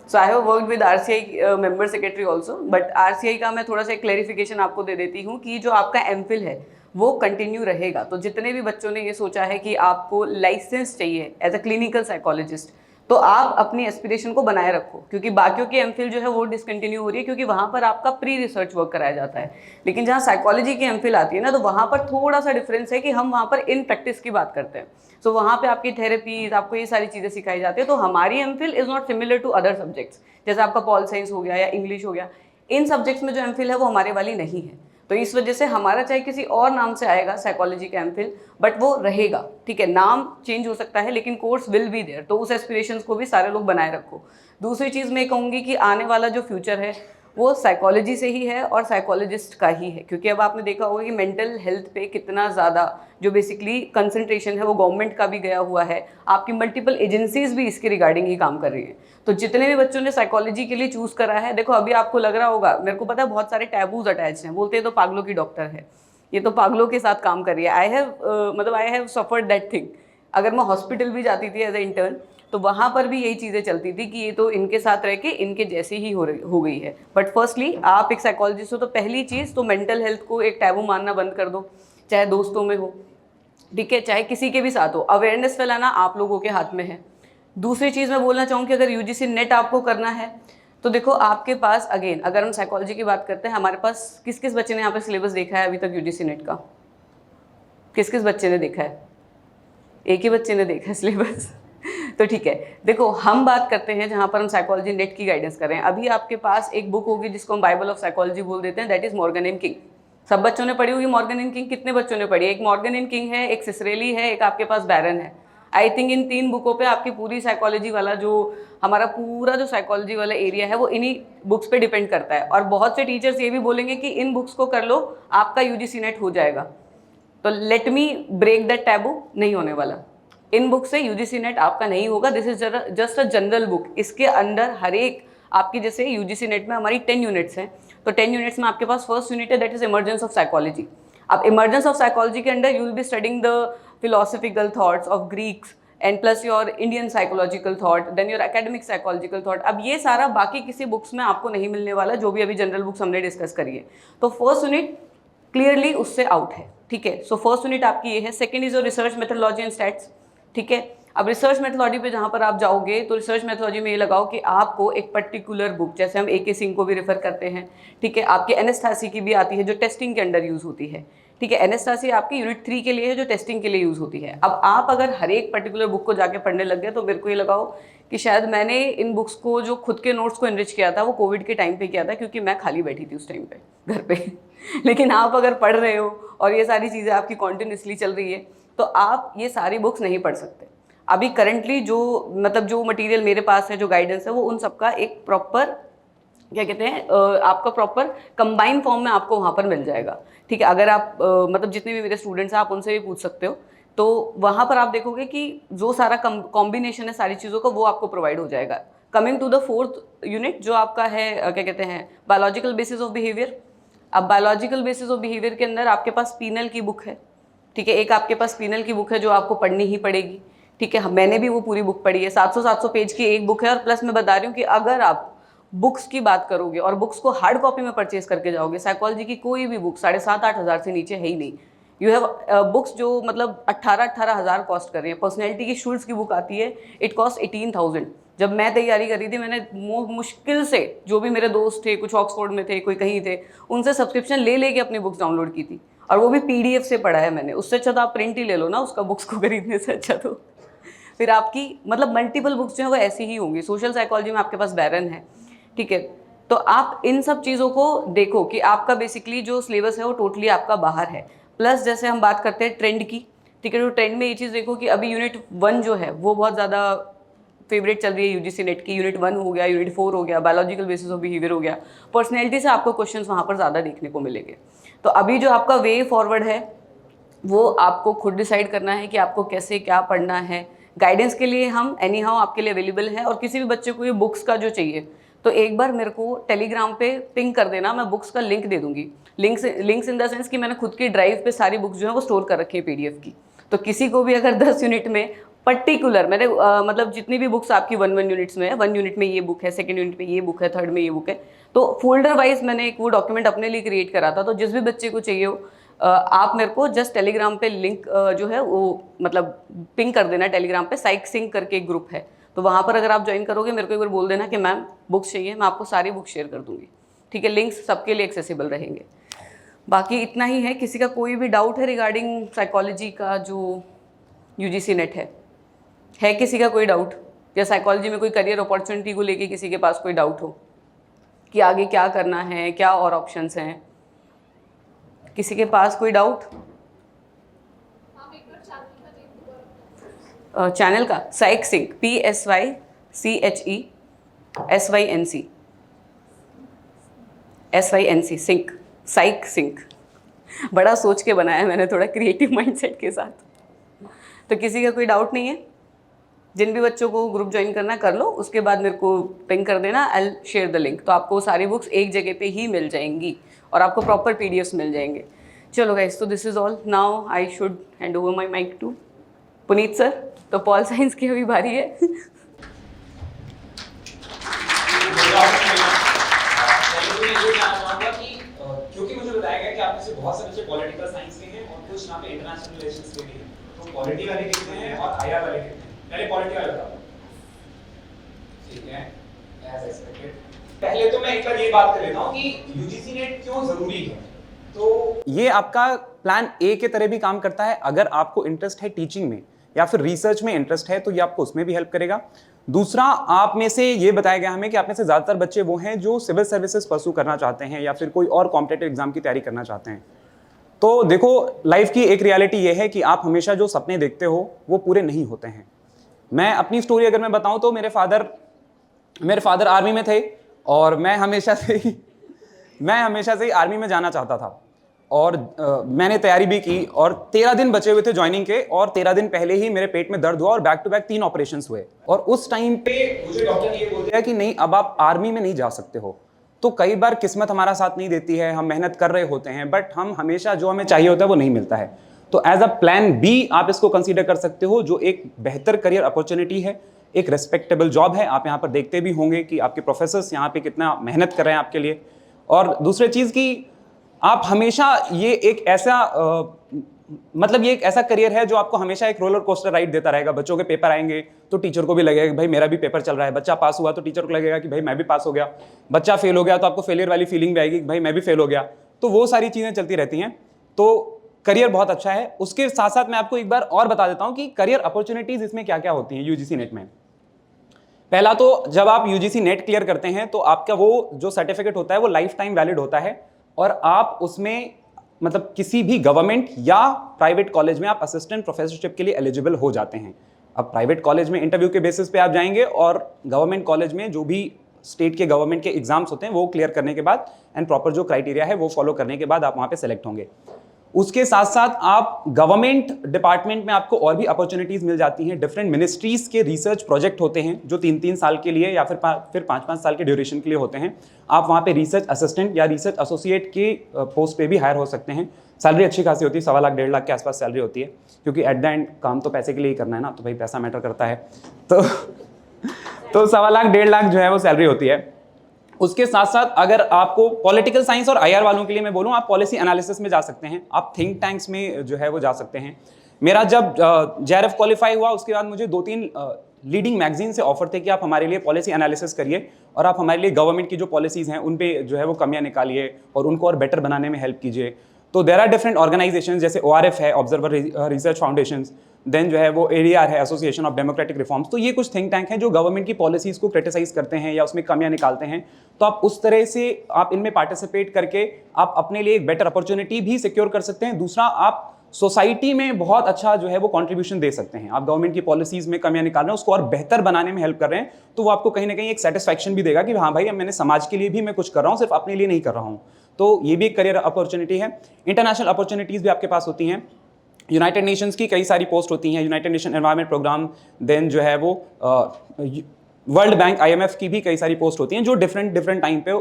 So I have worked with RCI member secretary also, but RCI का मैं थोड़ा सा क्लेरिफिकेशन आपको दे देती हूँ कि जो आपका एमफिल है वो कंटिन्यू रहेगा। तो जितने भी बच्चों ने ये सोचा है कि आपको लाइसेंस चाहिए एज अ क्लिनिकल साइकोलॉजिस्ट, तो आप अपनी एस्पिरेशन को बनाए रखो, क्योंकि बाकियों की एमफिल जो है वो डिसकंटिन्यू हो रही है, क्योंकि वहाँ पर आपका प्री रिसर्च वर्क कराया जाता है। लेकिन जहाँ साइकोलॉजी की एमफिल आती है ना, तो वहाँ पर थोड़ा सा डिफरेंस है कि हम वहाँ पर इन प्रैक्टिस की बात करते हैं। सो वहाँ पे आपकी थेरेपीज, आपको ये सारी चीज़ें सिखाई जाती है। तो हमारी MPhil is not similar to other subjects, जैसे आपका पॉल साइंस हो गया या इंग्लिश हो गया। इन सब्जेक्ट्स में जो एमफिल है वो हमारे वाली नहीं है। तो इस वजह से हमारा चाहे किसी और नाम से आएगा साइकोलॉजी का एमफिल, बट वो रहेगा। ठीक है, नाम चेंज हो सकता है लेकिन कोर्स विल बी देयर। तो उस एस्पिरेशंस को भी सारे लोग बनाए रखो। दूसरी चीज़ मैं कहूँगी कि आने वाला जो फ्यूचर है वो साइकोलॉजी से ही है और साइकोलॉजिस्ट का ही है, क्योंकि अब आपने देखा होगा कि मेंटल हेल्थ पे कितना ज़्यादा जो बेसिकली कंसंट्रेशन है वो गवर्नमेंट का भी गया हुआ है। आपकी मल्टीपल एजेंसीज भी इसके रिगार्डिंग ही काम कर रही हैं। तो जितने भी बच्चों ने साइकोलॉजी के लिए चूज़ करा है, देखो अभी आपको लग रहा होगा, मेरे को पता है बहुत सारे टैबूज अटैच हैं, बोलते हैं तो पागलों की डॉक्टर है, ये तो पागलों के साथ काम कर रही है। I have suffered that thing. अगर मैं हॉस्पिटल भी जाती थी एज ए इंटर्न, तो वहाँ पर भी यही चीज़ें चलती थी कि ये तो इनके साथ रह के इनके जैसी ही हो गई है। बट फर्स्टली आप एक साइकोलॉजिस्ट हो तो पहली चीज़ तो मेंटल हेल्थ को एक टैबू मानना बंद कर दो, चाहे दोस्तों में हो, ठीक है, चाहे किसी के भी साथ हो। अवेयरनेस फैलाना आप लोगों के हाथ में है। दूसरी चीज़ मैं बोलना चाहूँ कि अगर यूजीसी नेट आपको करना है तो देखो आपके पास, अगेन अगर हम साइकोलॉजी की बात करते हैं, हमारे पास किस किस बच्चे ने यहाँ पर सिलेबस देखा है अभी तक यूजीसी नेट का? किस किस बच्चे ने देखा है? एक ही बच्चे ने देखा है सिलेबस। तो ठीक है, देखो हम बात करते हैं जहाँ पर हम साइकोलॉजी नेट की गाइडेंस कर रहे हैं। अभी आपके पास एक बुक होगी जिसको हम बाइबल ऑफ साइकोलॉजी बोल देते हैं, that is Morgan and king. सब बच्चों ने पढ़ी होगी मॉर्गन एंड किंग। कितने बच्चों ने पढ़ी? एक मॉर्गन एंड किंग है, एक सिसरेली है, एक आपके पास बैरन है। आई थिंक इन 3 बुकों पे आपकी पूरी साइकोलॉजी वाला जो हमारा पूरा जो साइकोलॉजी वाला एरिया है वो इन्हीं बुक्स पे डिपेंड करता है। और बहुत से टीचर्स ये भी बोलेंगे कि इन बुक्स को कर लो, आपका यूजीसी नेट हो जाएगा। तो let me break that taboo, नहीं होने वाला। इन बुक से यूजीसी नेट आपका नहीं होगा। This is just a general book. इसके अंदर हर एक आपकी, जैसे यूजीसी नेट में हमारी 10 यूनिट्स हैं, तो 10 यूनिट्स में आपके पास फर्स्ट यूनिट है that is emergence of psychology. अब इमर्जेंस ऑफ साइकोलॉजी के अंदर you will be studying the philosophical thoughts of Greeks and plus your Indian psychological thought, then your academic psychological thought. अब ये सारा बाकी किसी बुक्स में आपको नहीं मिलने वाला, जो भी अभी जनरल बुक्स हमने डिस्कस करी है। तो फर्स्ट यूनिट क्लियरली उससे आउट है, ठीक है। सो फर्स्ट यूनिट आपकी ये है। Second is your research methodology and stats, ठीक है। अब रिसर्च मेथोडोलॉजी पे जहाँ पर आप जाओगे तो रिसर्च मेथोडोलॉजी में ये लगाओ कि आपको एक पर्टिकुलर बुक, जैसे हम ए.के. सिंह को भी रेफर करते हैं, ठीक है। आपकी एनास्टासी की भी आती है जो टेस्टिंग के अंडर यूज़ होती है, ठीक है। एनास्टासी आपकी यूनिट 3 के लिए है जो टेस्टिंग के लिए यूज़ होती है। अब आप अगर हर एक पर्टिकुलर बुक को जाके पढ़ने लग गए तो मेरे को ये लगाओ कि शायद मैंने इन बुक्स को जो खुद के नोट्स को इनरिच किया था वो कोविड के टाइम पे किया था, क्योंकि मैं खाली बैठी थी उस टाइम पे घर पे लेकिन आप अगर पढ़ रहे हो और ये सारी चीज़ें आपकी कॉन्टिन्यूसली चल रही है तो आप ये सारी बुक्स नहीं पढ़ सकते। अभी करंटली जो मतलब जो मटेरियल मेरे पास है, जो गाइडेंस है, वो उन सबका एक प्रॉपर क्या कहते हैं आपका प्रॉपर कंबाइन फॉर्म में आपको वहाँ पर मिल जाएगा, ठीक है। अगर आप मतलब जितने भी मेरे स्टूडेंट्स हैं आप उनसे भी पूछ सकते हो, तो वहाँ पर आप देखोगे कि जो सारा कॉम्बिनेशन है सारी चीज़ों का वो आपको प्रोवाइड हो जाएगा। Coming to the fourth unit जो आपका है क्या कहते हैं बायोलॉजिकल बेसिस ऑफ बिहेवियर। अब बायोलॉजिकल बेसिस ऑफ बिहेवियर के अंदर आपके पास पीनल की बुक है, ठीक है। एक आपके पास पीनल की बुक है जो आपको पढ़नी ही पड़ेगी, ठीक है। मैंने भी वो पूरी बुक पढ़ी है, 700 पेज की एक बुक है। और प्लस मैं बता रही हूँ कि अगर आप बुक्स की बात करोगे और बुक्स को हार्ड कॉपी में परचेज करके जाओगे, साइकोलॉजी की कोई भी बुक 7,500-8 हज़ार से नीचे है ही नहीं। यू हैव बुक्स जो मतलब 18 हज़ार कॉस्ट कर रही है। पर्सनैलिटी की शूट्स की बुक आती है, इट कॉस्ट 18,000। जब मैं तैयारी कर रही थी मैंने मुश्किल से, जो भी मेरे दोस्त थे, कुछ ऑक्सफोर्ड में थे, कोई कहीं थे, उनसे सब्सक्रिप्शन ले लेके अपनी बुक्स डाउनलोड की थी, और वो भी PDF से पढ़ा है मैंने। उससे अच्छा तो आप प्रिंट ही ले लो ना उसका, बुक्स को खरीदने से अच्छा। तो फिर आपकी मतलब मल्टीपल बुक्स जो है वो ऐसी ही होंगी। सोशल साइकोलॉजी में आपके पास बैरन है, ठीक है। तो आप इन सब चीज़ों को देखो कि आपका बेसिकली जो सिलेबस है वो टोटली आपका बाहर है। प्लस जैसे हम बात करते हैं ट्रेंड की, ठीक है। तो ट्रेंड में ये चीज़ देखो कि अभी यूनिट 1 जो है वो बहुत ज़्यादा फेवरेट चल रही है यूजीसी नेट की। यूनिट 1 हो गया, यूनिट 4 हो गया, बायोलॉजिकल बेसिस ऑफ बिहेवियर हो गया। पर्सनैलिटी से आपको क्वेश्चन वहाँ पर ज़्यादा देखने को मिलेंगे। तो अभी जो आपका वे फॉरवर्ड है वो आपको खुद डिसाइड करना है कि आपको कैसे क्या पढ़ना है। गाइडेंस के लिए हम एनी हाउ आपके लिए अवेलेबल हैं, और किसी भी बच्चे को ये बुक्स का जो चाहिए तो एक बार मेरे को टेलीग्राम पे पिंग कर देना, मैं बुक्स का लिंक दे दूंगी। लिंक्स इन द सेंस कि मैंने खुद की ड्राइव पे सारी बुक्स जो है वो स्टोर कर रखी है PDF की। तो किसी को भी अगर 10 यूनिट में पर्टिकुलर मैंने मतलब जितनी भी बुक्स आपकी 1 यूनिट्स में है, 1 यूनिट में ये बुक है, सेकंड यूनिट में ये बुक है, थर्ड में ये बुक है, तो फोल्डर वाइज मैंने एक वो डॉक्यूमेंट अपने लिए क्रिएट करा था। तो जिस भी बच्चे को चाहिए हो आप मेरे को जस्ट टेलीग्राम पे लिंक जो है वो मतलब पिंग कर देना। टेलीग्राम पे साइक सिंक करके एक ग्रुप है, तो वहाँ पर अगर आप ज्वाइन करोगे मेरे को एक बार बोल देना कि मैम बुक्स चाहिए, मैं आपको सारी बुक शेयर कर दूँगी, ठीक है। लिंक्स सबके लिए एक्सेसिबल रहेंगे। बाकी इतना ही है। किसी का कोई भी डाउट है रिगार्डिंग साइकोलॉजी का जो UGC नेट है किसी का कोई डाउट, या साइकोलॉजी में कोई करियर अपॉर्चुनिटी को लेके किसी के पास कोई डाउट हो कि आगे क्या करना है, क्या और ऑप्शंस हैं, किसी के पास कोई डाउट? चैनल का साइक सिंक, PSYCHESYNC सिंक, साइक सिंक। बड़ा सोच के बनाया मैंने, थोड़ा क्रिएटिव माइंडसेट के साथ। तो किसी का कोई डाउट नहीं है? जिन भी बच्चों को ग्रुप ज्वाइन करना कर लो, उसके बाद मेरे को पिंग कर देना, I will share the link. तो आपको सारी बुक्स एक जगह पे ही मिल जाएंगी और आपको प्रॉपर PDFs मिल जाएंगे। चलो गाइस, तो this is all. Now I should hand over my mic to Puneet sir. तो पॉल साइंस की अभी बारी है। क्योंकि मुझे बताया गया कि आप में से बहुत से बच्चे पॉलिटिकल साइंस के हैं और कुछ यहाँ पे इंटरनेशनल रिलेशंस के भी हैं, तो पॉलिटी वाले कितने हैं और IR वाले कितने हैं? पहले पॉलिटी वाले बताओ। ठीक है, एज एक्सपेक्टेड। पहले तो मैं एक बार ये बात कर लेता हूँ कि UGC नेट क्यों जरूरी है। तो ये आपका प्लान A के तरह भी काम करता है। अगर आपको इंटरेस्ट है टीचिंग में या फिर रिसर्च में इंटरेस्ट है तो ये आपको उसमें भी हेल्प करेगा। दूसरा, आप में से ये बताया गया हमें कि आप में से ज़्यादातर बच्चे वो हैं जो सिविल सर्विसेज परस्यू करना चाहते हैं या फिर कोई और कॉम्पिटिटिव एग्जाम की तैयारी करना चाहते हैं। तो देखो, लाइफ की एक रियलिटी ये है कि आप हमेशा जो सपने देखते हो वो पूरे नहीं होते हैं। मैं अपनी स्टोरी अगर मैं बताऊं तो मेरे फादर आर्मी में थे और मैं हमेशा से ही आर्मी में जाना चाहता था। और मैंने तैयारी भी की और 13 दिन बचे हुए थे ज्वाइनिंग के, और 13 दिन पहले ही मेरे पेट में दर्द हुआ और बैक टू बैक 3 ऑपरेशंस हुए। और उस टाइम पे मुझे डॉक्टर ने ये बोल दिया कि नहीं, अब आप आर्मी में नहीं जा सकते हो। तो कई बार किस्मत हमारा साथ नहीं देती है, हम मेहनत कर रहे होते हैं बट हम हमेशा जो हमें चाहिए होता है वो नहीं मिलता है। तो एज अ प्लान बी आप इसको कंसीडर कर सकते हो, जो एक बेहतर करियर अपॉर्चुनिटी है, एक रेस्पेक्टेबल जॉब है। आप यहाँ पर देखते भी होंगे कि आपके प्रोफेसर्स यहाँ पे कितना मेहनत कर रहे हैं आपके लिए। और दूसरी चीज़ कि आप हमेशा ये एक ऐसा मतलब ये एक ऐसा करियर है जो आपको हमेशा एक रोलर कोस्टर राइड देता रहेगा। बच्चों के पेपर आएंगे तो टीचर को भी लगेगा कि भाई मेरा भी पेपर चल रहा है, बच्चा पास हुआ तो टीचर को लगेगा कि भाई मैं भी पास हो गया, बच्चा फेल हो गया तो आपको फेलियर वाली फीलिंग भी आएगी कि भाई मैं भी फेल हो गया। तो वो सारी चीज़ें चलती रहती हैं। तो करियर बहुत अच्छा है। उसके साथ साथ मैं आपको एक बार और बता देता हूँ कि करियर अपॉर्चुनिटीज़ इसमें क्या क्या होती हैं यूजीसी नेट में। पहला तो जब आप यूजीसी नेट क्लियर करते हैं तो आपका वो जो सर्टिफिकेट होता है वो लाइफ टाइम वैलिड होता है, और आप उसमें मतलब किसी भी गवर्नमेंट या प्राइवेट कॉलेज में आप असिस्टेंट प्रोफेसरशिप के लिए एलिजिबल हो जाते हैं। अब प्राइवेट कॉलेज में इंटरव्यू के बेसिस पे आप जाएंगे, और गवर्नमेंट कॉलेज में जो भी स्टेट के गवर्नमेंट के एग्जाम्स होते हैं वो क्लियर करने के बाद एंड प्रॉपर जो क्राइटेरिया है वो फॉलो करने के बाद आप वहाँ पे सेलेक्ट होंगे। उसके साथ साथ आप गवर्नमेंट डिपार्टमेंट में आपको और भी अपॉर्चुनिटीज मिल जाती हैं। डिफरेंट मिनिस्ट्रीज के रिसर्च प्रोजेक्ट होते हैं जो 3-3 साल के लिए या फिर 5-5 साल के ड्यूरेशन के लिए होते हैं। आप वहाँ पे रिसर्च असिस्टेंट या रिसर्च एसोसिएट के पोस्ट पे भी हायर हो सकते हैं। सैलरी अच्छी खासी होती है, 1.25 लाख 1.5 लाख के आसपास सैलरी होती है, क्योंकि एट द एंड काम तो पैसे के लिए ही करना है ना, तो भाई पैसा मैटर करता है। तो 1.25 लाख 1.5 लाख जो है वो सैलरी होती है। उसके साथ साथ अगर आपको पॉलिटिकल साइंस और आईआर वालों के लिए मैं बोलूं, आप पॉलिसी एनालिसिस में जा सकते हैं, आप थिंक टैंक्स में जो है वो जा सकते हैं। मेरा जब जेआरएफ क्वालिफाई हुआ उसके बाद मुझे 2-3 लीडिंग मैगजीन से ऑफर थे कि आप हमारे लिए पॉलिसी एनालिसिस करिए और आप हमारे लिए गवर्नमेंट की जो पॉलिसीज़ हैं उन पे जो है वो कमियां निकालिए और उनको और बेटर बनाने में हेल्प कीजिए। तो देयर आर डिफरेंट ऑर्गेनाइजेशंस, जैसे ORF है, ऑब्जर्वर रिसर्च फाउंडेशंस, देन जो है वो ADR है, एसोसिएशन ऑफ डेमोक्रेटिक रिफॉर्म्स। तो ये कुछ थिंक टैंक हैं जो गवर्नमेंट की पॉलिसीज़ को क्रिटिसाइज करते हैं या उसमें कमियां निकालते हैं। तो आप उस तरह से आप इनमें पार्टिसिपेट करके आप अपने लिए एक बेटर अपॉर्चुनिटी भी सिक्योर कर सकते हैं। दूसरा, आप सोसाइटी में बहुत अच्छा जो है वो कंट्रीब्यूशन दे सकते हैं। आप गवर्नमेंट की पॉलिसीज़ में कमियां निकाल रहे हैं, उसको और बेहतर बनाने में हेल्प कर रहे हैं, तो वो आपको कहीं ना कहीं एक सेटिस्फैक्शन भी देगा कि हाँ भाई, अब मैंने समाज के लिए भी मैं कुछ कर रहा हूँ, सिर्फ अपने लिए नहीं कर रहा हूँ। तो ये भी एक करियर अपॉर्चुनिटी है। इंटरनेशनल अपॉर्चुनिटीज़ भी आपके पास होती हैं। यूनाइटेड नेशंस की कई सारी पोस्ट होती हैं, United Nation Environment Programme, then जो है वो वर्ल्ड बैंक IMF की भी कई सारी पोस्ट होती हैं जो डिफरेंट टाइम पे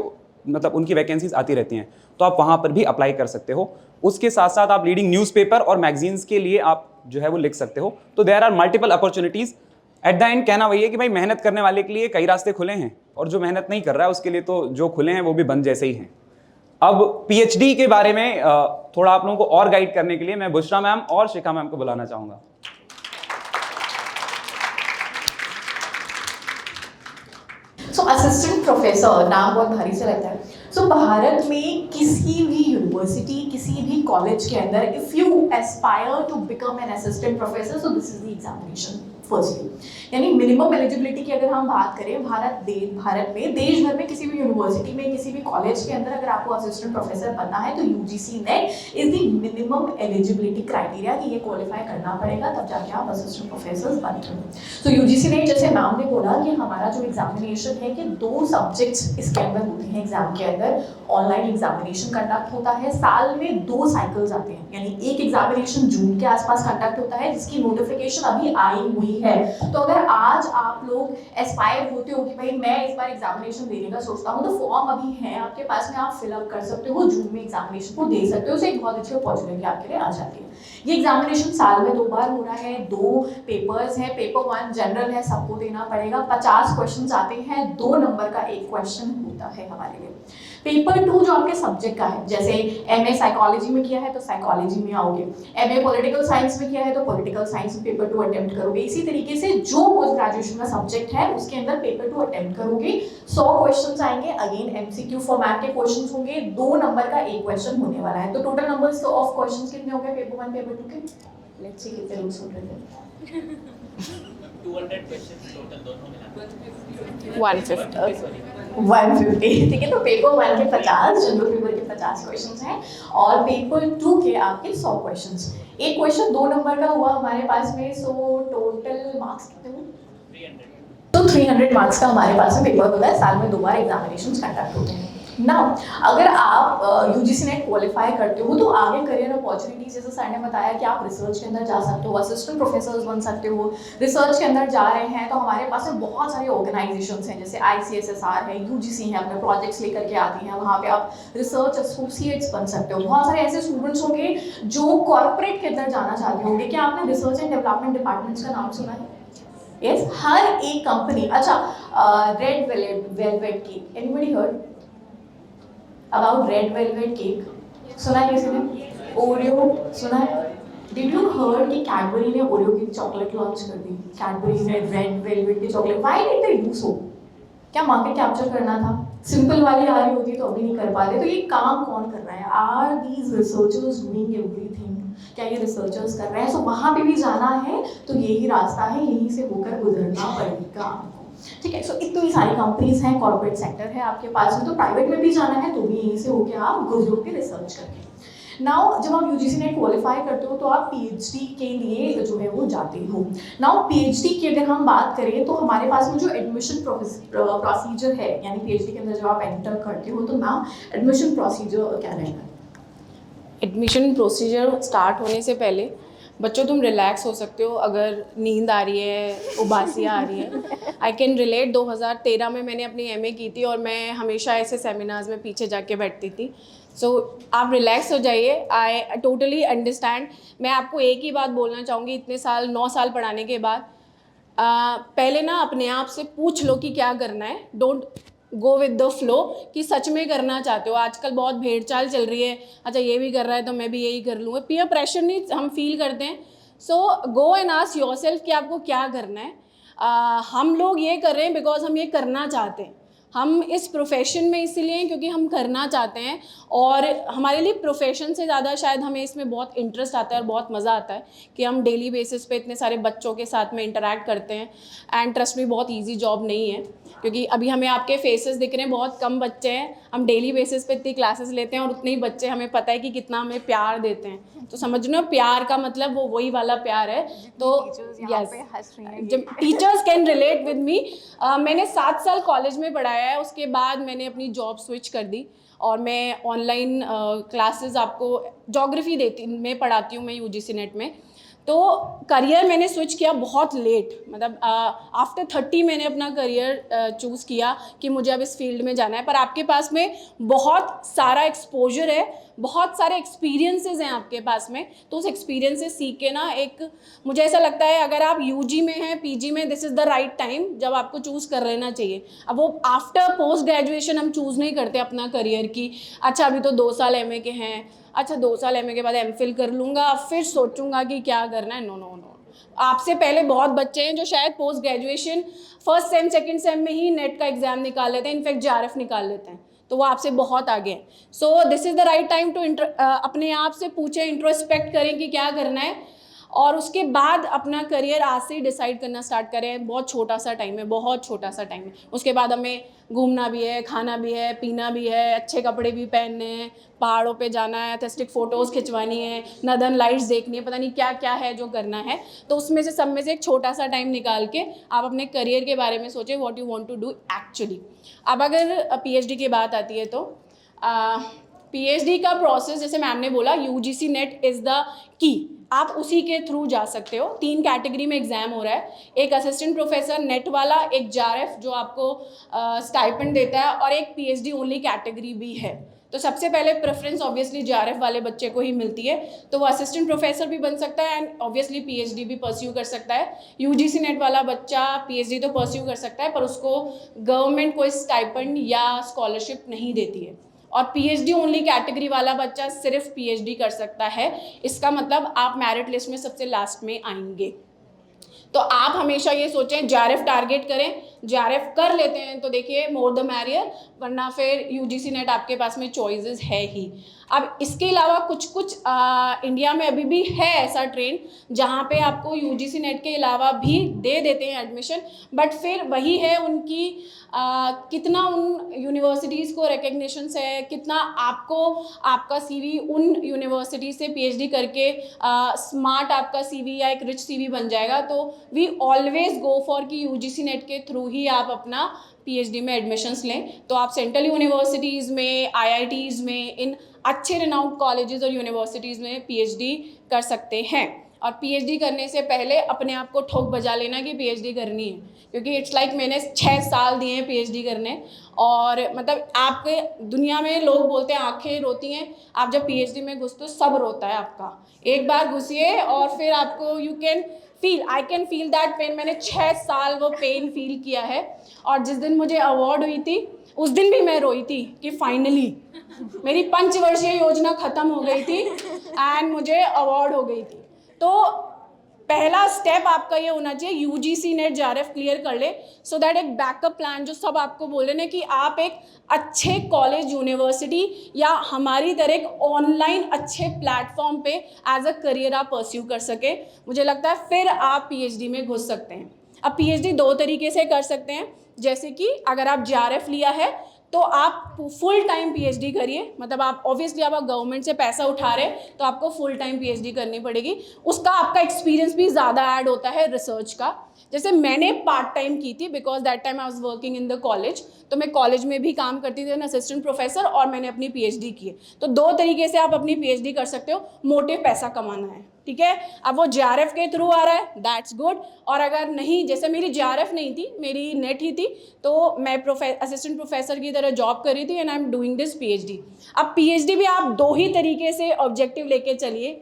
मतलब उनकी वैकेंसीज आती रहती हैं, तो आप वहाँ पर भी अप्लाई कर सकते हो। उसके साथ साथ आप लीडिंग न्यूज़पेपर और मैगजीन्स के लिए आप जो है वो लिख सकते हो। तो there are multiple opportunities. At the end कहना वही है कि भाई, मेहनत करने वाले के लिए कई रास्ते खुले हैं और जो मेहनत नहीं कर रहा है उसके लिए तो जो खुले हैं वो भी बंद जैसे ही हैं। अब PhD के बारे में थोड़ा आप लोगों को और गाइड करने के लिए मैं बुशरा मैम और शिखा मैम को बुलाना चाहूँगा। सो असिस्टेंट प्रोफेसर नाम बहुत भारी से रहता है। सो भारत में किसी भी यूनिवर्सिटी, किसी भी कॉलेज के अंदर if you aspire to become an assistant professor, so this is the examination firstly. यानी मिनिमम एलिजिबिलिटी की अगर हम बात करें भारत में देश भर में किसी भी यूनिवर्सिटी में, किसी भी कॉलेज के अंदर अगर आपको असिस्टेंट प्रोफेसर बनना है तो UGC net is the minimum eligibility criteria कि ये क्वालिफाई करना पड़ेगा, तब जाके आप असिस्टेंट प्रोफेसर बनते हो। तो UGC नेट, जैसे मैम ने बोला कि हमारा जो एग्जामिनेशन है कि 2 सब्जेक्ट्स इसके अंदर होते हैं एग्जाम के अंदर। ऑनलाइन एग्जामिनेशन कंडक्ट होता है, साल में 2 साइकिल्स आते हैं, यानी एक एग्जामिनेशन जून के आसपास कंडक्ट होता है जिसकी नोटिफिकेशन अभी आई हुई है। तो अगर आज आप लोग एस्पायर होते हो कि भाई मैं इस बार एग्जामिनेशन देने का सोचता हूँ, तो फॉर्म अभी है आपके पास में, आप फिलअप कर सकते हो, जून में एग्जामिनेशन को दे सकते हो। तो एक बहुत अच्छी अपॉर्चुनिटी आपके लिए आ जाती है। ये एग्जामिनेशन साल में 2 बार हो रहा है, 2 पेपर्स हैं। पेपर 1 जनरल है, सबको देना पड़ेगा, 50 क्वेश्चंस आते हैं, 2 नंबर का एक क्वेश्चन होता है हमारे लिए। पेपर 2 जो आपके सब्जेक्ट का है, जैसे MA साइकोलॉजी में किया है तो साइकोलॉजी में आओगे, MA पॉलिटिकल साइंस में किया है तो पॉलिटिकल साइंस में पेपर 2 अटेम्प्ट करोगे। इसी तरीके से जो पोस्ट ग्रेजुएशन का सब्जेक्ट है उसके अंदर पेपर 2 अटेम्प्ट करोगे। 100 क्वेश्चंस आएंगे, अगेन MCQ फॉर्मेट के क्वेश्चंस होंगे, 2 नंबर का एक क्वेश्चन होने वाला है। तो टोटल नंबर्स ऑफ क्वेश्चंस कितने हो गए पेपर 1 पेपर 2 के? लेट्स सी कितने लोग सुन रहे हैं। 200 क्वेश्चंस टोटल दोनों मिला 150, ठीक है। तो पेपर 1 के 50, जनरल पेपर के 50 क्वेश्चंस हैं और पेपर 2 के आपके 100 क्वेश्चंस। एक क्वेश्चन 2 नंबर का हुआ हमारे पास में, सो टोटल मार्क्स कितने हुए? 300। तो 300 मार्क्स का हमारे पास में पेपर होता है, साल में 2 बार एग्जामिनेशंस कंडक्ट होते हैं। नाउ अगर आप यूजीसी नेट क्वालिफाई करते हो तो आगे करियर अपॉर्चुनिटीज, जैसे सर ने बताया कि आप रिसर्च के अंदर जा सकते हो, असिस्टेंट प्रोफेसर्स बन सकते हो। रिसर्च के अंदर जा रहे हैं तो हमारे पास में बहुत सारी ऑर्गेनाइजेशंस हैं, जैसे ICSSR है, UGC है, अपने प्रोजेक्ट्स लेकर के आती हैं, वहाँ पे आप रिसर्च एसोसिएट्स बन सकते हो। बहुत सारे ऐसे स्टूडेंट्स होंगे जो कॉर्पोरेट के अंदर जाना चाहते होंगे। क्या आपने रिसर्च एंड डेवलपमेंट डिपार्टमेंट्स का नाम सुना है? यस, हर एक कंपनी। अच्छा, red velvet cake, anybody heard about red velvet cake? सुना है किसी ने? ओरियो सुना है? डिड यू हर्ड कि कैडबरी ने ओरियो की चॉकलेट लॉन्च कर दी? कैडबरी ने रेड वेलवेट की chocolate, why did they do so? क्या मार्केट कैप्चर करना था? सिंपल वाली आ रही होती तो अभी नहीं कर पाते। तो ये काम कौन कर रहा है? Are these researchers doing everything? क्या ये रिसर्चर्स कर रहे हैं? सो वहाँ पे भी जाना है तो यही रास्ता है, यहीं से होकर गुजरना पड़ेगा आपको। ठीक है, सो इतनी सारी कंपनीज हैं, कॉर्पोरेट सेक्टर है आपके पास में, तो प्राइवेट में भी जाना है तो भी यहीं से होकर आप गुजरोगे रिसर्च करके। नाउ जब आप यूजीसी नेट क्वालिफाई करते हो तो आप पीएचडी के लिए जो है वो जाते हो। नाउ पीएचडी की अगर हम बात करें तो हमारे पास में जो एडमिशन प्रोसीजर है, यानी पीएचडी के अंदर जब आप एंटर करते हो तो नाउ एडमिशन प्रोसीजर क्या रहेगा? एडमिशन प्रोसीजर स्टार्ट होने से पहले बच्चों तुम रिलैक्स हो सकते हो। अगर नींद आ रही है, उबासियाँ आ रही हैं, आई कैन रिलेट। 2013 में मैंने अपनी एमए की थी और मैं हमेशा ऐसे सेमिनार्स में पीछे जाके बैठती थी। सो आप रिलैक्स हो जाइए, आई टोटली अंडरस्टैंड। मैं आपको एक ही बात बोलना चाहूँगी, इतने साल 9 साल पढ़ाने के बाद पहले ना अपने आप से पूछ लो कि क्या करना है। Don't go with the flow कि सच में करना चाहते हो। आजकल बहुत भेड़ चाल चल रही है, अच्छा ये भी कर रहा है तो मैं भी यही कर लूँगा। पीयर प्रेशर नहीं हम फील करते हैं। सो गो एंड आस्क योरसेल्फ कि आपको क्या करना है। हम लोग ये कर रहे हैं बिकॉज हम ये करना चाहते हैं। हम इस प्रोफेशन में इसीलिए हैं क्योंकि हम करना चाहते हैं, और हमारे लिए प्रोफेशन से ज़्यादा शायद हमें इसमें बहुत इंटरेस्ट आता है और बहुत मज़ा आता है कि हम डेली बेसिस पे इतने सारे बच्चों के साथ में इंटरैक्ट करते हैं। एंड ट्रस्ट में बहुत इजी जॉब नहीं है, क्योंकि अभी हमें आपके फेसेस दिख रहे हैं, बहुत कम बच्चे हैं। हम डेली बेसिस पे इतनी क्लासेस लेते हैं और उतने ही बच्चे हमें पता है कि कितना हमें प्यार देते हैं। तो समझ लो प्यार का मतलब वो वही वाला प्यार है। तो यस, जब teachers can relate with me. मैंने 7 साल कॉलेज में पढ़ाया है, उसके बाद मैंने अपनी जॉब स्विच कर दी और मैं ऑनलाइन क्लासेस आपको ज्योग्राफी मैं पढ़ाती हूँ मैं यूजीसी नेट में। तो करियर मैंने स्विच किया बहुत लेट, मतलब आफ्टर 30 मैंने अपना करियर चूज़ किया कि मुझे अब इस फील्ड में जाना है। पर आपके पास में बहुत सारा एक्सपोजर है, बहुत सारे एक्सपीरियंसेस हैं आपके पास में, तो उस एक्सपीरियंस से सीख के ना एक मुझे ऐसा लगता है अगर आप यूजी में हैं, पीजी में, this is the right time जब आपको चूज़ कर लेना चाहिए। अब वो आफ्टर पोस्ट ग्रेजुएशन हम चूज़ नहीं करते अपना करियर की, अच्छा अभी तो 2 साल एमए के हैं, अच्छा 2 साल एमए के बाद एमफिल कर लूँगा फिर सोचूंगा कि क्या करना है। नो नो नो, आपसे पहले बहुत बच्चे हैं जो शायद post graduation first sem second same में ही नेट का एग्जाम निकाल लेते हैं, इनफैक्ट JRF निकाल लेते हैं, तो वो आपसे बहुत आगे हैं। So this is the right time to अपने आप से पूछें, इंट्रोस्पेक्ट करें कि क्या करना है, और उसके बाद अपना करियर आज से ही डिसाइड करना स्टार्ट करें। बहुत छोटा सा टाइम है, बहुत छोटा सा टाइम है। उसके बाद हमें घूमना भी है, खाना भी है, पीना भी है, अच्छे कपड़े भी पहनने हैं, पहाड़ों पे जाना है, एस्थेटिक फ़ोटोज़ खिंचवानी है, नदन लाइट्स देखनी है, पता नहीं क्या क्या है जो करना है। तो उसमें से सब में से एक छोटा सा टाइम निकाल के आप अपने करियर के बारे में सोचें, what you want to do actually. अब अगर पीएचडी की बात आती है तो पीएचडी का प्रोसेस, जैसे मैम ने बोला, UGC net is the key, आप उसी के थ्रू जा सकते हो। 3 कैटेगरी में एग्जाम हो रहा है, एक असिस्टेंट प्रोफेसर नेट वाला, एक JRF जो आपको स्टाइपेंड देता है, और एक पीएचडी ओनली कैटेगरी भी है। तो सबसे पहले प्रेफरेंस ऑब्वियसली JRF वाले बच्चे को ही मिलती है, तो वो असिस्टेंट प्रोफेसर भी बन सकता है एंड ऑब्वियसली पीएचडी भी परस्यू कर सकता है। यूजीसी नेट वाला बच्चा पीएचडी तो परस्यू कर सकता है, पर उसको गवर्नमेंट कोई स्टाइपेंड या स्कॉलरशिप नहीं देती है, और पीएचडी ओनली कैटेगरी वाला बच्चा सिर्फ पीएचडी कर सकता है। इसका मतलब आप मेरिट लिस्ट में सबसे लास्ट में आएंगे। तो आप हमेशा ये सोचें JRF टारगेट करें, JRF कर लेते हैं तो देखिए मोर द मैरियर, वरना फिर यूजीसी नेट आपके पास में चॉइसेस है ही। अब इसके अलावा कुछ इंडिया में अभी भी है ऐसा ट्रेंड जहाँ पे आपको यूजीसी नेट के अलावा भी दे देते हैं एडमिशन, बट फिर वही है उनकी कितना उन यूनिवर्सिटीज़ को रिकग्निशन है, कितना आपको आपका सीवी उन यूनिवर्सिटी से पीएचडी करके स्मार्ट आपका सीवी या एक रिच सीवी बन जाएगा। तो वी ऑलवेज गो फॉर कि यूजीसी नेट के थ्रू ही आप अपना पीएचडी में एडमिशन्स लें, तो आप सेंट्रल यूनिवर्सिटीज़ में, आईआईटीज़ में, इन अच्छे रिनाउंड कॉलेजेस और यूनिवर्सिटीज़ में पीएचडी कर सकते हैं। और पीएचडी करने से पहले अपने आप को ठोक बजा लेना कि पीएचडी करनी है, क्योंकि इट्स लाइक मैंने 6 साल दिए हैं पीएचडी करने, और मतलब आपके दुनिया में लोग बोलते हैं आंखें रोती हैं, आप जब पीएचडी में घुसते हो सब रोता है आपका। एक बार घुसिए और फिर आपको you can feel, I can feel that pain. मैंने 6 साल वो पेन फील किया है, और जिस दिन मुझे अवार्ड हुई थी उस दिन भी मैं रोई थी कि फाइनली मेरी 5 वर्षीय योजना ख़त्म हो गई थी एंड मुझे अवार्ड हो गई थी। तो पहला स्टेप आपका ये होना चाहिए, यूजीसी नेट जेआरएफ क्लियर कर ले, सो दैट एक बैकअप प्लान जो सब आपको बोले ना कि आप एक अच्छे कॉलेज, यूनिवर्सिटी या हमारी तरह एक ऑनलाइन अच्छे प्लेटफॉर्म पे एज अ करियर आप परस्यू कर सके, मुझे लगता है फिर आप पीएचडी में घुस सकते हैं। अब पीएचडी 2 तरीके से कर सकते हैं, जैसे कि अगर आप जेआरएफ लिया है तो आप फुल टाइम पीएचडी करिए, मतलब आप ऑब्वियसली आप गवर्नमेंट से पैसा उठा रहे हैं तो आपको फुल टाइम पीएचडी करनी पड़ेगी, उसका आपका एक्सपीरियंस भी ज़्यादा ऐड होता है रिसर्च का। जैसे मैंने पार्ट टाइम की थी, because that time I was working in the college, तो मैं कॉलेज में भी काम करती थी, असिस्टेंट प्रोफेसर, और मैंने अपनी पीएचडी की है। तो 2 तरीके से आप अपनी पीएचडी कर सकते हो, मोटिव पैसा कमाना है, ठीक है। अब वो जेआरएफ के थ्रू आ रहा है, दैट्स गुड, और अगर नहीं, जैसे मेरी जेआरएफ नहीं थी, मेरी नेट ही थी, तो मैं असिस्टेंट प्रोफेसर की तरह जॉब कर रही थी and I am doing this PhD. अब पीएचडी भी आप 2 ही तरीके से ऑब्जेक्टिव लेके चलिए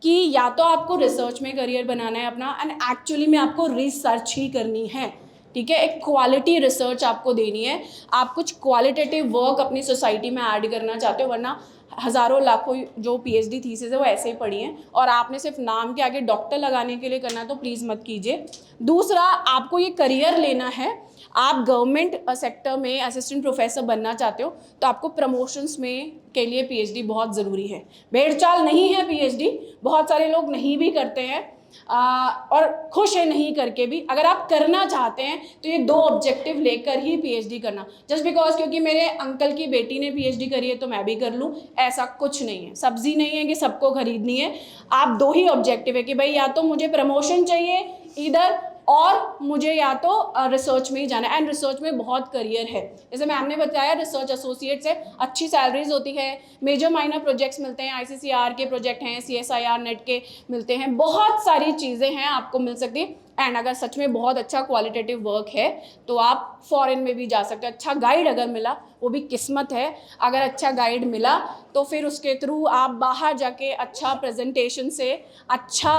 कि या तो आपको रिसर्च में करियर बनाना है अपना, एंड एक्चुअली में आपको रिसर्च ही करनी है, ठीक है। एक क्वालिटी रिसर्च आपको देनी है, आप कुछ क्वालिटेटिव वर्क अपनी सोसाइटी में ऐड करना चाहते हो, वरना हज़ारों लाखों जो पीएचडी थीसिस है वो ऐसे ही पढ़ी हैं, और आपने सिर्फ नाम के आगे डॉक्टर लगाने के लिए करना, तो प्लीज़ मत कीजिए। दूसरा, आपको ये करियर लेना है, आप गवर्नमेंट सेक्टर में असिस्टेंट प्रोफेसर बनना चाहते हो, तो आपको प्रमोशंस में के लिए पीएचडी बहुत ज़रूरी है। भेड़चाल नहीं है पीएचडी, बहुत सारे लोग नहीं भी करते हैं और खुश है नहीं करके भी। अगर आप करना चाहते हैं तो ये 2 ऑब्जेक्टिव लेकर ही पीएचडी करना। जस्ट बिकॉज क्योंकि मेरे अंकल की बेटी ने पीएचडी करी है तो मैं भी कर लूँ, ऐसा कुछ नहीं है। सब्जी नहीं है कि सबको खरीदनी है। आप 2 ही ऑब्जेक्टिव है कि भाई या तो मुझे प्रमोशन चाहिए इधर, और मुझे या तो रिसर्च में ही जाना है, एंड रिसर्च में बहुत करियर है। जैसे मैम ने बताया, रिसर्च एसोसिएट से अच्छी सैलरीज होती है, मेजर माइनर प्रोजेक्ट्स मिलते हैं, आईसीसीआर के प्रोजेक्ट हैं, सीएसआईआर नेट के मिलते हैं, बहुत सारी चीज़ें हैं आपको मिल सकती है। एंड अगर सच में बहुत अच्छा क्वालिटेटिव वर्क है तो आप फॉरेन में भी जा सकते हो। अच्छा गाइड अगर मिला, वो भी किस्मत है, अगर अच्छा गाइड मिला तो फिर उसके थ्रू आप बाहर जाके अच्छा प्रेजेंटेशन से अच्छा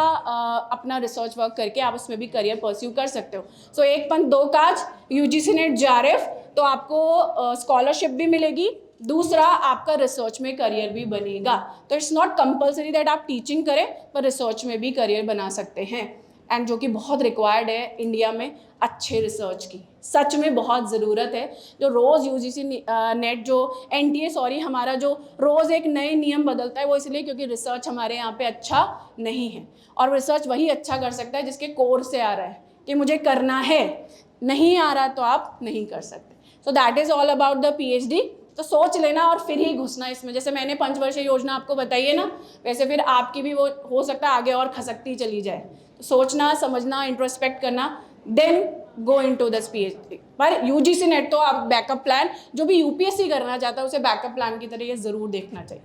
अपना रिसर्च वर्क करके आप उसमें भी करियर परस्यू कर सकते हो। सो एक पंथ दो काज, यूजीसी नेट जेआरएफ, तो आपको स्कॉलरशिप भी मिलेगी, दूसरा आपका रिसर्च में करियर भी बनेगा। तो इट्स नॉट कंपल्सरी दैट आप टीचिंग करें, पर रिसर्च में भी करियर बना सकते हैं, एंड जो कि बहुत रिक्वायर्ड है इंडिया में अच्छे रिसर्च की, सच में बहुत ज़रूरत है। जो रोज़ यूजीसी नेट जो एनटीए हमारा जो रोज़ एक नए नियम बदलता है, वो इसलिए क्योंकि रिसर्च हमारे यहाँ पे अच्छा नहीं है, और रिसर्च वही अच्छा कर सकता है जिसके कोर से आ रहा है कि मुझे करना है, नहीं आ रहा तो आप नहीं कर सकते। So that is all about the PhD. तो सोच लेना और फिर ही घुसना इसमें। जैसे मैंने 5 वर्षीय योजना आपको बताई है ना, वैसे फिर आपकी भी वो हो सकता है आगे और खसकती चली जाए। तो सोचना, समझना, इंट्रोस्पेक्ट करना, then go into this PhD. पर यूजीसी नेट तो आप बैकअप प्लान, जो भी यूपीएससी करना चाहता है उसे बैकअप प्लान की तरह ये ज़रूर देखना चाहिए।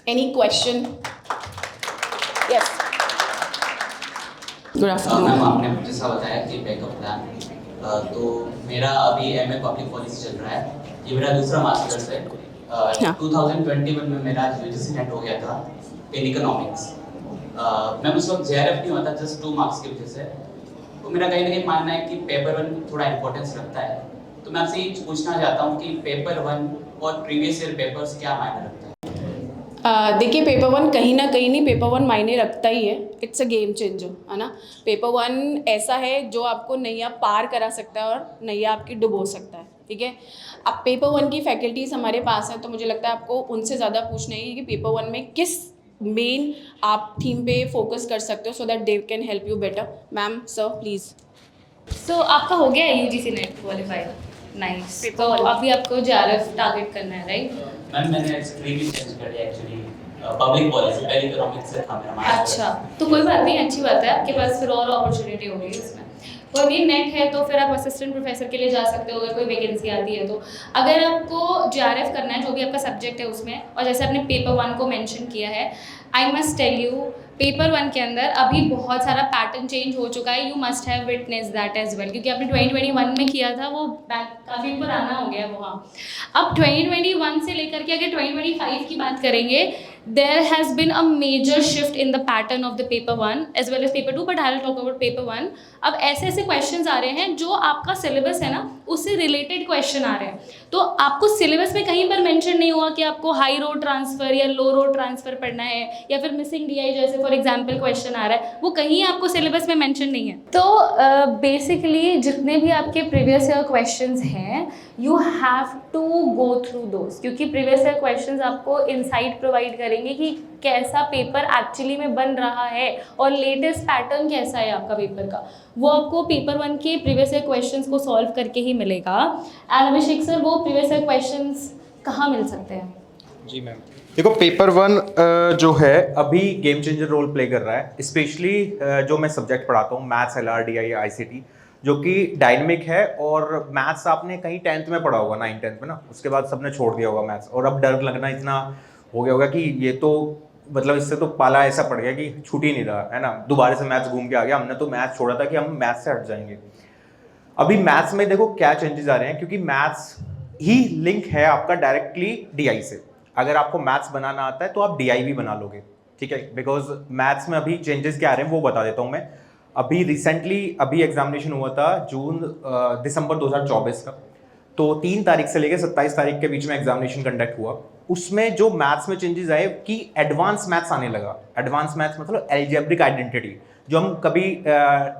Any question? Yes, good afternoon. Ma'am, आपने जैसा बताया कि बैकअप प्लान, तो मेरा अभी एमए पब्लिक पॉलिसी चल रहा है, ये मेरा दूसरा मास्टर्स है। 2021 में मेरा यूजीसी नेट हो गया था इन इकोनॉमिक्स। मैं उस वक्त जेआरएफ नहीं हुआ था, जस्ट 2 मार्क्स की वजह से। तो मेरा कहीं ना कहीं मानना है कि पेपर 1 थोड़ा इंपॉर्टेंस रखता है। तो मैं आपसे ये पूछना चाहता हूँ कि पेपर 1 और प्रीवियस ईयर पेपर्स क्या मायने रखता है? देखिए, पेपर 1 कहीं ना कहीं नहीं, पेपर 1 मायने रखता ही है। इट्स अ गेम चेंजर, है ना। पेपर 1 ऐसा है जो आपको नैया पार करा सकता है और नैया आपकी डुबो सकता है, ठीक है। अब पेपर 1 की फैकल्टीज़ हमारे पास हैं, तो मुझे लगता है आपको उनसे ज़्यादा पूछना है कि पेपर 1 में किस मेन आप थीम पे फोकस कर सकते हो, so that they can help you better. Ma'am, sir please. So आपका हो गया है यूजीसी नेट क्वालिफाइड, नाइस। तो अभी आपको जेआरएफ टारगेट करना है, राइट? मैम, मैंने स्ट्रीम ही चेंज कर दिया एक्चुअली, पब्लिक पॉलिसी, पहले इकोनॉमिक्स से था मेरा मास्टर। अच्छा, तो कोई बात नहीं, अच्छी बात है, आपके पास फिर और अपॉर्चुनिटी होगी इसमें। कोई भी नेट है तो फिर आप असिस्टेंट प्रोफेसर के लिए जा सकते हो अगर कोई वैकेंसी आती है तो। अगर आपको JRF करना है जो भी आपका सब्जेक्ट है उसमें, और जैसे आपने पेपर 1 को मेंशन किया है, I must tell you paper 1 के अंदर अभी बहुत सारा पैटर्न चेंज हो चुका है, you must have witness that as well, क्योंकि आपने 2021 में किया था वो काफ़ी पुराना हो गया वो। हाँ, अब 2021 से लेकर के अगर 2025 की बात करेंगे, there has been a major shift in the pattern of the paper 1 as well as paper 2, but I'll talk about paper 1. अब ऐसे ऐसे क्वेश्चंस आ रहे हैं जो आपका सिलेबस है ना उससे रिलेटेड क्वेश्चन आ रहे हैं, तो आपको सिलेबस में कहीं पर मेंशन नहीं हुआ कि आपको हाई रो ट्रांसफ़र या लो रो ट्रांसफ़र पढ़ना है, या फिर मिसिंग DI जैसे फॉर एग्जांपल क्वेश्चन आ रहा है, वो कहीं आपको सिलेबस में मेंशन नहीं है। तो बेसिकली जितने भी आपके प्रीवियस ईयर क्वेश्चंस हैं, you have to go through those, क्योंकि प्रीवियस ईयर क्वेश्चंस आपको इंसाइट प्रोवाइड करेंगे कि कैसा पेपर एक्चुअली में बन रहा है और लेटेस्ट पैटर्न कैसा है आपका पेपर का, वो आपको पेपर 1 के प्रीवियस ईयर क्वेश्चंस को सॉल्व करके ही मिलेगा। एंड अभिषेक सर, वो प्रीवियस ईयर क्वेश्चंस कहाँ मिल सकते हैं? जी मैम, देखो पेपर 1 जो है अभी गेम चेंजर रोल प्ले कर रहा है, स्पेशली जो मैं सब्जेक्ट पढ़ाता हूँ मैथ्स, LR, DI, ICT, जो कि डायनेमिक है। और मैथ्स आपने कहीं 10th में पढ़ा होगा, 9th-10th में ना, उसके बाद सबने छोड़ दिया होगा मैथ्स, और अब डर लगना इतना हो गया होगा कि ये तो मतलब इससे तो पाला ऐसा पड़ गया कि छूट ही नहीं रहा है ना, दोबारा से मैथ्स घूम के आ गया। हमने तो मैथ्स छोड़ा था कि हम मैथ्स से हट जाएंगे। अभी मैथ्स में देखो क्या चेंजेस आ रहे हैं, क्योंकि मैथ्स ही लिंक है आपका डायरेक्टली DI से। अगर आपको मैथ्स बनाना आता है तो आप DI भी बना लोगे, ठीक है, बिकॉज मैथ्स में अभी चेंजेस क्या आ रहे हैं वो बता देता हूँ मैं। अभी रिसेंटली अभी एग्जामिनेशन हुआ था दिसंबर 2024 का, तो 3 तारीख से लेकर 27 तारीख के बीच में एग्जामिनेशन कंडक्ट हुआ। उसमें जो मैथ्स में चेंजेस आए कि एडवांस मैथ्स आने लगा। एडवांस मैथ्स मतलब एल्जेब्रिक आइडेंटिटी, जो हम कभी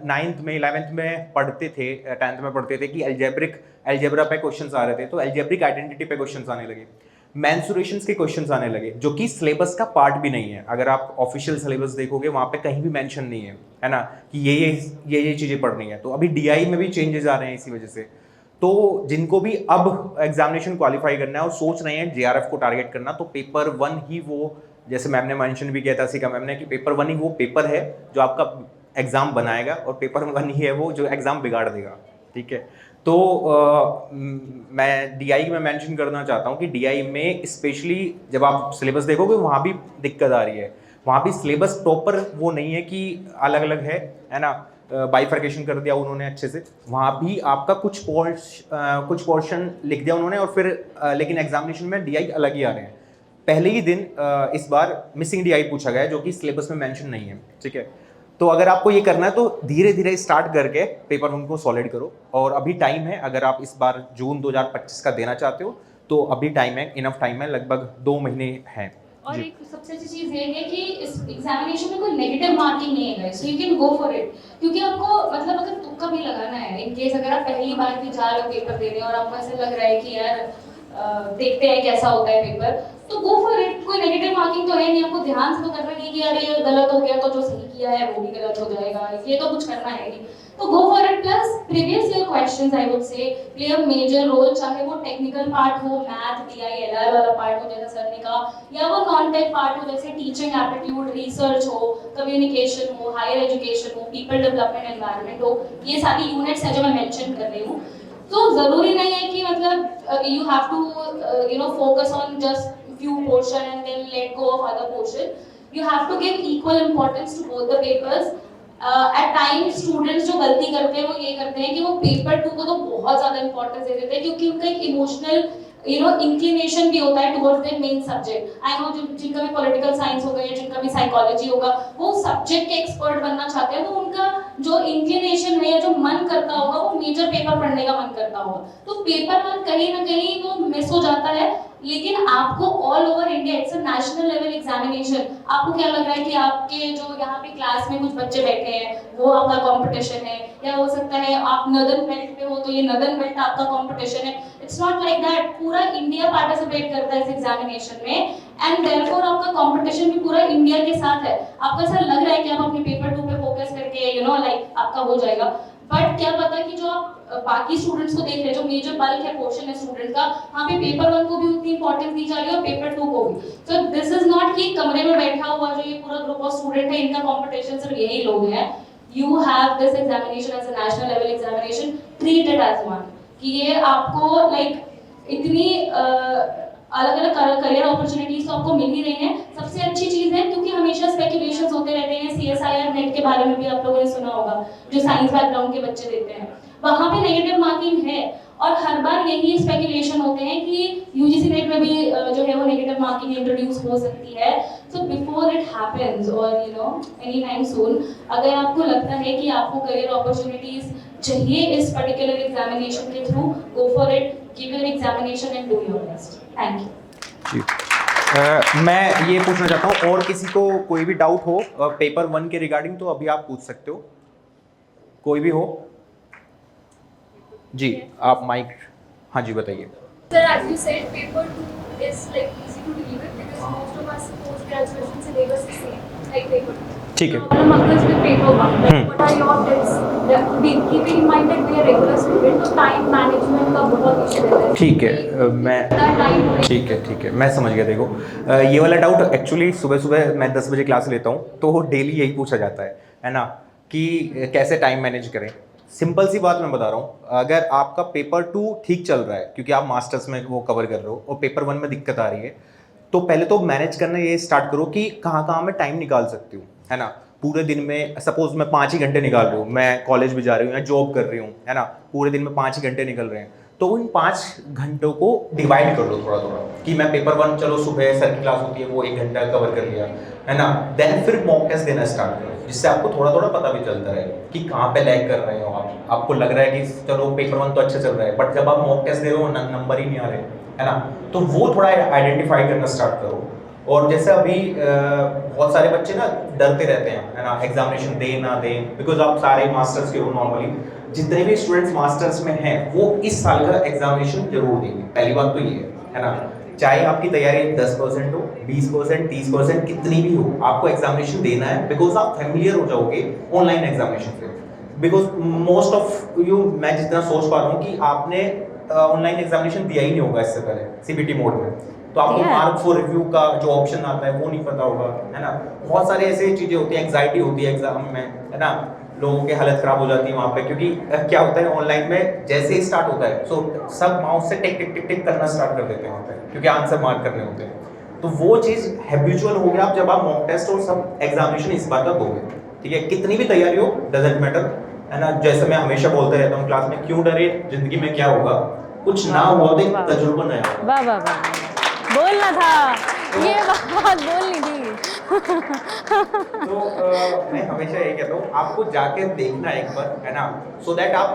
9th में 11th में पढ़ते थे, 10th में पढ़ते थे कि एल्जेब्रा पे क्वेश्चंस आ रहे थे, तो एल्जेब्रिक आइडेंटिटी पे क्वेश्चंस आने लगे। मेंसुरेशंस के क्वेश्चंस आने लगे, जो कि सिलेबस का पार्ट भी नहीं है। अगर आप ऑफिशियल सिलेबस देखोगे वहाँ पे कहीं भी मेंशन नहीं है ना, कि ये चीज़ें पढ़नी है। तो अभी DI में भी चेंजेस आ रहे हैं इसी वजह से। तो जिनको भी अब एग्जामिनेशन क्वालिफाई करना है और सोच रहे हैं JRF को टारगेट करना, तो पेपर 1 ही वो, जैसे मैम ने मेंशन भी किया था सिका मैम ने, कि पेपर 1 ही वो पेपर है जो आपका एग्ज़ाम बनाएगा, और पेपर 1 ही है वो जो एग्ज़ाम बिगाड़ देगा, ठीक है। तो मैं DI में मेंशन करना चाहता हूँ कि DI में स्पेशली जब आप सिलेबस देखोगे वहाँ भी दिक्कत आ रही है। वहाँ भी सिलेबस प्रॉपर वो नहीं है कि अलग अलग है ना, बाइफर्केशन कर दिया उन्होंने अच्छे से। वहाँ भी आपका कुछ पोर्शन लिख दिया उन्होंने, और फिर लेकिन एग्जामिनेशन में DI अलग ही आ रहे हैं। पहले ही दिन इस बार मिसिंग DI पूछा गया है, जो कि सिलेबस में मेंशन नहीं है, ठीक है। तो अगर आपको ये करना है तो धीरे धीरे स्टार्ट करके पेपर 1 को सॉलिड करो, और अभी टाइम है। अगर आप इस बार जून 2025 का देना चाहते हो तो अभी टाइम है, इनफ टाइम है, लगभग 2 महीने हैं। और एक सबसे अच्छी चीज़ ये है कि इस एग्जामिनेशन में कोई नेगेटिव मार्किंग नहीं है, so you can go for it. क्योंकि आपको मतलब अगर तुक्का भी लगाना है, इन केस अगर आप पहली बार भी जा रहे हो पेपर देने और आपको ऐसा लग रहा है कि यार देखते हैं कैसा होता है पेपर, तो गो फॉर इट। कोई नेगेटिव मार्किंग तो है नहीं, आपको ध्यान से तो करना नहीं कि यार ये गलत हो गया तो जो सही किया है वो भी गलत हो जाएगा, ये तो कुछ करना है नहीं। तो go for it. Plus previous year questions I would say play a major role, चाहे वो टेक्निकल पार्ट हो, मैथ, DI, LR वाला पार्ट हो जैसा सर ने कहा, या वो नॉन टेक पार्ट हो जैसे टीचिंग एप्टीट्यूड, रिसर्च हो, कम्युनिकेशन हो, हायर एजुकेशन हो, पीपल डेवलपमेंट, एनवायरनमेंट हो। ये सारी यूनिट्स हैं जो मैं मेंशन कर रही हूँ। तो जरूरी नहीं है कि मतलब you have to focus on just few portion and then let go of other portion. You have to give equal importance to both the papers. At times students जो गलती करते हैं वो ये करते हैं कि वो पेपर 2 को तो बहुत ज़्यादा इंपॉर्टेंस दे देते हैं, क्योंकि उनका एक इमोशनल इंक्लिनेशन भी होता है towards their main subject. I know जिनका भी पॉलिटिकल साइंस होगा या जिनका भी साइकोलॉजी होगा, वो सब्जेक्ट के एक्सपर्ट बनना चाहते हैं, तो उनका जो इंक्लिनेशन है या जो मन करता होगा वो मेजर पेपर पढ़ने का मन करता होगा। तो पेपर 1 कहीं ना कहीं वो मिस हो जाता है। लेकिन आपको all over India, it's a national level examination. आपको क्या लग रहा है कि आपके जो यहाँ पे क्लास में कुछ बच्चे बैठे हैं वो आपका कंपटीशन है, या हो सकता है आप नदन बेल्ट पे हो तो ये नदन बेल्ट आपका कंपटीशन है। It's not like that. पूरा इंडिया पार्टिसिपेट करता है इस एग्जामिनेशन में, एंड देयरफॉर आपका कंपटीशन भी पूरा इंडिया के साथ है। आपको ऐसा लग रहा है कि आप अपने पेपर 2 पे फोकस करके लाइक आपका हो जाएगा, बट क्या पता कि जो आप बाकी स्टूडेंट्स को देख रहे हैं, जो मेजर बल्क है पोर्शन है स्टूडेंट का, वहाँ पे पेपर 1 को भी उतनी इंपॉर्टेंस दी जा रही है और पेपर 2 को भी। तो दिस इज नॉट कि कमरे में बैठा हुआ जो ये पूरा ग्रुप ऑफ स्टूडेंट है इनका कंपटीशन सिर्फ यही लोग हैं। you have this examination as a national level examination, treat it as one. कि ये आपको like इतनी अलग अलग करियर अपॉर्चुनिटीज तो आपको मिल ही रही हैं. सबसे अच्छी चीज़ है क्योंकि हमेशा स्पेकुलेशंस होते रहते हैं. CSIR नेट के बारे में भी आप लोगों ने सुना होगा, जो साइंस बैकग्राउंड के बच्चे देते हैं, वहाँ पे नेगेटिव मार्किंग है और हर बार यही स्पेकुलेशन होते हैं कि UGC नेट में भी जो है वो नेगेटिव मार्किंग इंट्रोड्यूस हो सकती है. सो बिफोर इट हैपेंस और you know any time soon, अगर आपको लगता है कि आपको करियर अपॉर्चुनिटीज चाहिए इस पर्टिकुलर एग्जामिनेशन के through, go for it, give your examination and do your best. Thank you. मैं ये पूछना चाहता हूँ, और किसी को कोई भी डाउट हो पेपर 1 के रिगार्डिंग तो अभी आप पूछ सकते हो, कोई भी हो. जी आप माइक, हाँ जी बताइए. Sir, as you said, paper 2 is like easy to deal with because most of us post graduation syllabus is same like paper 2. ठीक है. Problem occurs with paper 1. What are your tips? Keeping in mind that we are regular student, तो time management का बहुत issue रहता है. ठीक है, मैं ठीक है मैं समझ गया. देखो ये वाला डाउट एक्चुअली सुबह सुबह मैं 10 बजे क्लास लेता हूँ तो डेली यही पूछा जाता है ना, कि कैसे टाइम मैनेज करें. सिंपल सी बात मैं बता रहा हूँ, अगर आपका पेपर 2 ठीक चल रहा है क्योंकि आप मास्टर्स में वो कवर कर रहे हो और पेपर 1 में दिक्कत आ रही है, तो पहले तो मैनेज करना ये स्टार्ट करो कि कहाँ कहाँ मैं टाइम निकाल सकती हूँ, है ना. पूरे दिन में सपोज मैं 5 ही घंटे निकाल रही हूँ, मैं कॉलेज भी जा रही हूँ या जॉब कर रही हूँ, है ना, पूरे दिन में 5 ही घंटे निकल रहे हैं, तो उन 5 घंटों को डिवाइड कर लो थोड़ा थोड़ा, कि मैं पेपर 1 चलो सुबह सर की क्लास होती है वो 1 घंटा कवर कर लिया, है ना. देन फिर मॉक टेस्ट देना स्टार्ट करो, जिससे आपको थोड़ा थोड़ा पता भी चलता रहे कि कहाँ पे लैग कर रहे हो आप. आपको लग रहा है कि चलो पेपर 1 तो अच्छा चल रहा है, बट जब आप मॉक टेस्ट दे रहे हो नंबर ही नहीं आ रहे, है ना, तो वो थोड़ा आइडेंटिफाई करना स्टार्ट करो. और जैसे अभी बहुत सारे बच्चे ना डरते रहते हैं, है ना, एग्जामिनेशन दे ना दें, बिकॉज आप सारे मास्टर्स के हो, नॉर्मली जितने भी स्टूडेंट्स मास्टर्स में हैं वो इस साल का एग्जामिनेशन जरूर देंगे. पहली बात तो ये है ना, चाहे आपकी तैयारी 10% हो, 20%, 30%, कितनी भी हो, आपको एग्जामिनेशन देना है, बिकॉज आप फेमिलियर हो जाओगे ऑनलाइन एग्जामिनेशन से. बिकॉज मोस्ट ऑफ यू, मैं जितना सोच पा रहा हूँ कि आपने ऑनलाइन एग्जामिनेशन दिया ही नहीं होगा इससे पहले CBT मोड में, तो आपको मार्क फॉर रिव्यू का जो ऑप्शन आता है वो नहीं पता होगा, है ना. बहुत सारे ऐसे चीज़ें होती हैं, एंग्जाइटी होती है एग्जाम में, है ना, लोगों की हालत खराब हो जाती है वहाँ पे, क्योंकि क्या होता है ऑनलाइन में जैसे ही स्टार्ट होता है सो सब माउस से टिक टिक टिक टिक करना स्टार्ट कर देते हैं वहाँ पे, क्योंकि आंसर मार्क करने होते हैं. तो वो चीज़ हैबिचुअल हो गया आप जब आप मॉक टेस्ट और सब एग्जामिनेशन इस बात का दोगे. ठीक है, कितनी भी तैयारी हो डजंट मैटर, है ना. जैसे मैं हमेशा बोलते रहता हूँ क्लास में, क्यों डरे, जिंदगी में क्या होगा, कुछ ना हुआ तो एक तजुर्बा नया होगा. वाह वाह वाह, बोलना था, ये बात बोलनी थी. तो मैं हमेशा यही कहता हूँ, आपको जाके देखना एक बार, है ना, सो दैट आप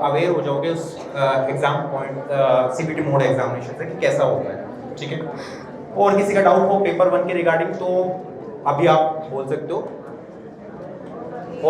अवेयर हो जाओगे उस exam point CBT mode examination से कि कैसा होता है. ठीक है, और किसी का डाउट हो पेपर 1 के रिगार्डिंग तो अभी आप बोल सकते हो.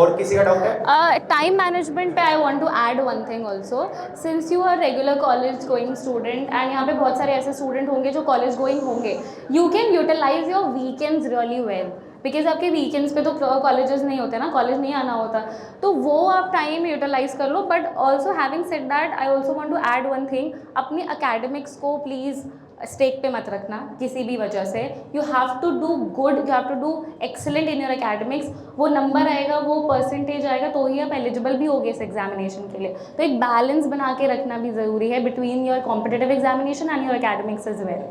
और किसी का डाउट है? टाइम मैनेजमेंट पे I want to add one thing also, since you are regular college going student and यहाँ पे बहुत सारे ऐसे स्टूडेंट होंगे जो कॉलेज गोइंग होंगे, you can utilise your weekends really well, because आपके वीकेंड्स पे तो कॉलेजेस नहीं होते ना, कॉलेज नहीं आना होता, तो वो आप टाइम यूटिलाइज कर लो. But also having said that, I also want to add one thing, अपनी अकेडमिक्स को प्लीज़ स्टेक पे मत रखना किसी भी वजह से. You have to do good, you have to do excellent in your academics. वो नंबर आएगा, वो परसेंटेज आएगा, तो ही आप एलिजिबल भी होगे इस एग्जामिनेशन के लिए. तो एक बैलेंस बना के रखना भी ज़रूरी है between your competitive examination and your academics as well.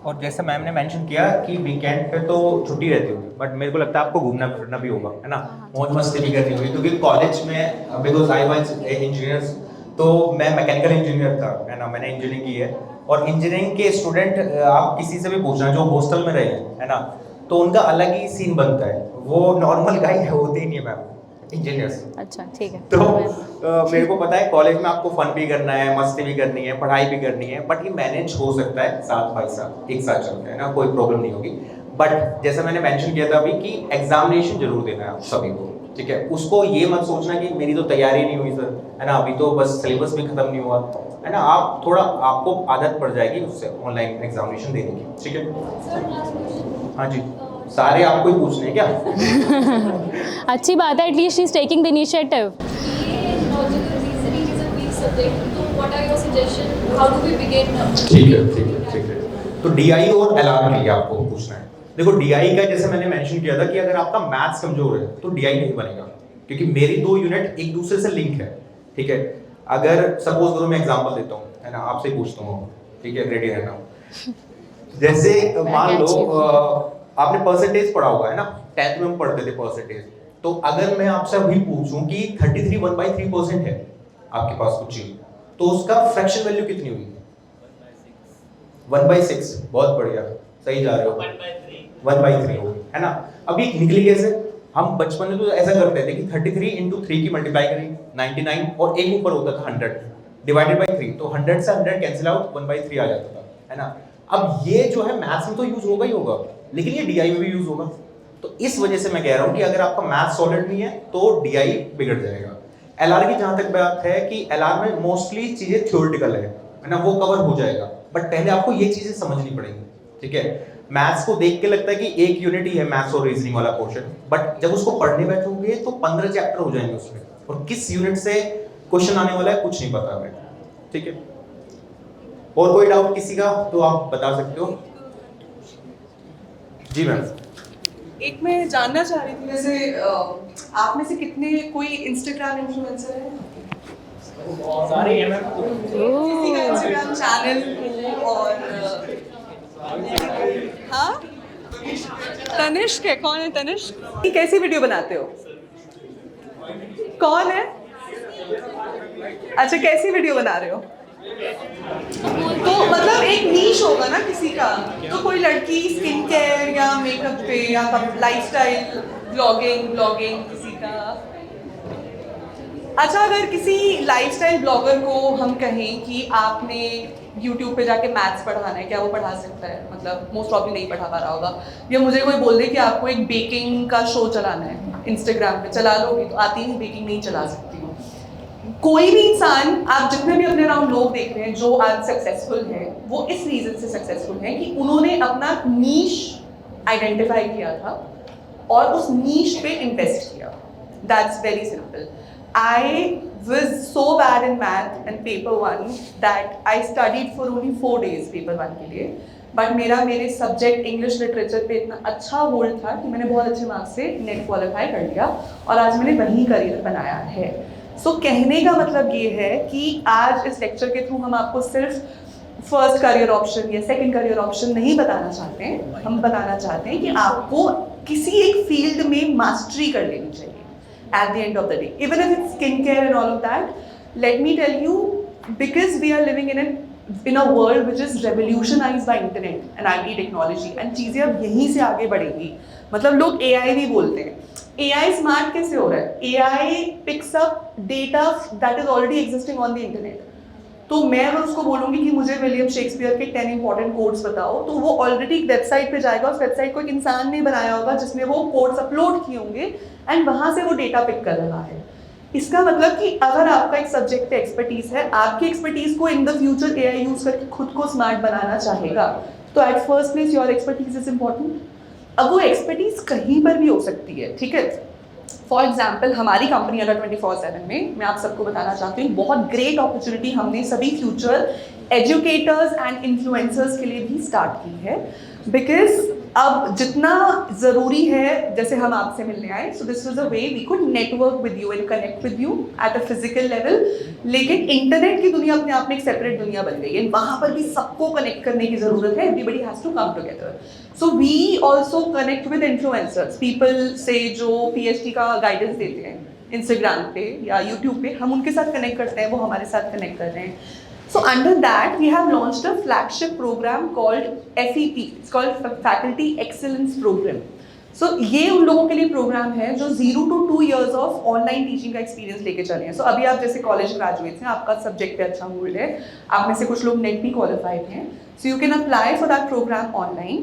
और जैसे मैम ने मेंशन किया कि वीकेंड पे तो छुट्टी रहती होगी, बट मेरे को लगता है आपको घूमना फिरना भी होगा, है ना, मौज मस्ती भी करनी होगी, क्योंकि कॉलेज में बिकॉज आई वाज इंजीनियर्स, तो मैं मैकेनिकल इंजीनियर था, है ना, मैंने इंजीनियरिंग की है. और इंजीनियरिंग के स्टूडेंट आप किसी से भी पूछना जो हॉस्टल में रहे हैं, है ना, तो उनका अलग ही सीन बनता है. वो नॉर्मल गाय होते ही नहीं है मैम, इंजीनियर्स. अच्छा ठीक है. तो मेरे को पता है कॉलेज में आपको फन भी करना है, मस्ती भी करनी है, पढ़ाई भी करनी है, बट ये मैनेज हो सकता है साथ बाई साथ, एक साथ चलते हैं ना, कोई प्रॉब्लम नहीं होगी. बट जैसा मैंने मेंशन किया था अभी कि एग्जामिनेशन जरूर देना है आप सभी को. ठीक है, उसको ये मत सोचना कि मेरी तो तैयारी नहीं हुई सर, है ना, अभी तो बस सिलेबस भी खत्म नहीं हुआ, है ना. आप थोड़ा, आपको आदत पड़ जाएगी उससे ऑनलाइन एग्जामिनेशन देने की. ठीक है, हाँ जी, सारे आपको ही पूछने हैं क्या? अच्छी बात है, at least she is taking the initiative. ठीक है. तो DI और LR के लिए आपको पूछना है. देखो डीआई का जैसे मैंने मेंशन किया था कि अगर आपका मैथ्स कमजोर है तो डीआई नहीं बनेगा, क्योंकि मेरी दो यूनिट एक दूसरे से लिंक है, ठीक है। अगर सपोज करो मैं एग्जांपल देता हूँ, है ना, आपसे ही पूछता हूँ, ठीक है, रेडी रहना। जैसे मान लो आपने परसेंटेज पढ़ा होगा, है ना, 10th में हम पढ़ते थे परसेंटेज। तो अगर मैं आपसे अभी पूछूं कि 33 1/3% है आपके पास कुछ चीज, तो उसका फ्रैक्शन वैल्यू कितनी हुई? 1/6। बहुत बढ़िया, सही जा रहे हो, 1/3 हो, है ना। अभी निकली कैसे? हम बचपन में तो ऐसा करते थे कि 33 into 3 की मल्टीप्लाई करी 99, और एक ऊपर होता था 100 डिवाइडेड बाय 3, तो 100 से 100 कैंसिल आउट, 1/3 आ जाता था, है ना। अब ये जो है मैथ्स में तो यूज होगा ही होगा, लेकिन ये डीआई में भी यूज होगा। तो इस वजह से मैं कह रहा हूं कि अगर आपका मैथ्स सॉलिड नहीं है तो डीआई बिगड़ जाएगा। एलआर की जहां तक बात है कि एलआर में मोस्टली चीजें थ्योरेटिकल है ना, वो कवर हो जाएगा, बट पहले आपको ये चीजें समझनी पड़ेंगी, ठीक है। मैथ्स को देख के लगता है कि एक यूनिट ही है मैथ्स और रीजनिंग वाला पोर्शन, बट जब उसको पढ़ने बैठोगे तो 15 चैप्टर हो जाएंगे उसमें, और किस यूनिट से क्वेश्चन आने वाला है कुछ नहीं पता हमें, ठीक है। और कोई डाउट किसी का तो आप बता सकते हो। जी मैम। एक मैं जानना चाह रही थी, जैसे आप में से कितने कोई इंस्टाग्राम इन्फ्लुएंसर है? सारे हैं मैम। किसी का इंस्टाग्राम चैनल और हाँ, तनिष्क है। कौन है तनिष्क? कैसी वीडियो बनाते हो? कौन है? अच्छा, कैसी वीडियो बना रहे हो? तो मतलब एक नीश होगा ना किसी का, तो कोई लड़की स्किन केयर या मेकअप पे या लाइफस्टाइल ब्लॉगिंग किसी का। अच्छा, अगर किसी लाइफस्टाइल ब्लॉगर को हम कहें कि आपने YouTube पे जाके मैथ्स पढ़ाना है, क्या वो पढ़ा सकता है? मतलब मोस्ट प्रॉब्ली नहीं पढ़ा पा रहा होगा। या मुझे कोई बोल दे कि आपको एक बेकिंग का शो चलाना है इंस्टाग्राम पे, चला लोगी? तो आती नहीं, बेकिंग नहीं चला सकती। कोई भी इंसान, आप जितने भी अपने अराउंड लोग देख रहे हैं जो आज सक्सेसफुल हैं, वो इस रीजन से सक्सेसफुल हैं कि उन्होंने अपना नीश आइडेंटिफाई किया था और उस नीश पे इन्वेस्ट किया। That's very simple. I was so bad in math and paper 1 that I studied for only 4 days paper 1 के लिए, बट मेरे सब्जेक्ट इंग्लिश लिटरेचर पे इतना अच्छा होल्ड था कि मैंने बहुत अच्छे मार्क्स से नेट क्वालिफाई कर लिया और आज मैंने वही करियर बनाया है। सो कहने का मतलब ये है कि आज इस लेक्चर के थ्रू हम आपको सिर्फ फर्स्ट करियर ऑप्शन या सेकंड करियर ऑप्शन नहीं बताना चाहते हैं, हम बताना चाहते हैं कि आपको किसी एक फील्ड में मास्टरी कर लेनी चाहिए at the end of the day, even if it's skincare and all of that. Let me tell you, because we are living in a world which is revolutionized by internet and IT technology, and चीज़ें अब यहीं से आगे बढ़ेंगी। मतलब लोग AI भी बोलते हैं। AI स्मार्ट कैसे हो रहा है? AI picks up data that is already existing on the internet. तो मैं अगर उसको बोलूँगी कि मुझे विलियम शेक्सपियर के 10 इंपॉर्टेंट कोड्स बताओ, तो वो ऑलरेडी एक वेबसाइट पे जाएगा। उस वेबसाइट को एक इंसान ने बनाया होगा जिसने वो कोड्स अपलोड किए होंगे एंड वहाँ से वो डेटा पिक कर रहा है। इसका मतलब कि अगर आपका एक सब्जेक्ट पे एक्सपर्टीज है, आपकी एक्सपर्टीज को in the future AI use करके खुद को स्मार्ट बनाना चाहेगा, तो at first place your expertise is important. अब वो एक्सपर्टीज कहीं पर भी हो सकती है, ठीक है। फॉर एग्जाम्पल हमारी कंपनी अगर 24/7 में मैं आप सबको बताना चाहती हूँ, बहुत ग्रेट अपॉर्चुनिटी हमने सभी फ्यूचर एजुकेटर्स एंड इन्फ्लुएंसर्स के लिए भी स्टार्ट की है। बिकॉज अब जितना ज़रूरी है, जैसे हम आपसे मिलने आए, so this was a way we could network with you and connect with you at a physical level. लेकिन इंटरनेट की दुनिया अपने आप में एक सेपरेट दुनिया बन गई है, वहाँ पर भी सबको कनेक्ट करने की ज़रूरत है। Everybody has to come together. So we also connect with influencers, people से जो PhD का गाइडेंस देते हैं इंस्टाग्राम पे या यूट्यूब पे, हम उनके साथ कनेक्ट करते हैं, वो हमारे साथ कनेक्ट कर रहे हैं। So under that, we have launched a flagship program called FEP. It's called Faculty Excellence Program. So ये उन लोगों के लिए प्रोग्राम है जो 0 to 2 years of online teaching का एक्सपीरियंस लेके चले हैं। So अभी आप जैसे कॉलेज ग्रेजुएट्स हैं, आपका सब्जेक्ट पे अच्छा होल्ड है, आप में से कुछ लोग नेट भी क्वालिफाइड हैं, so you can apply for that program online.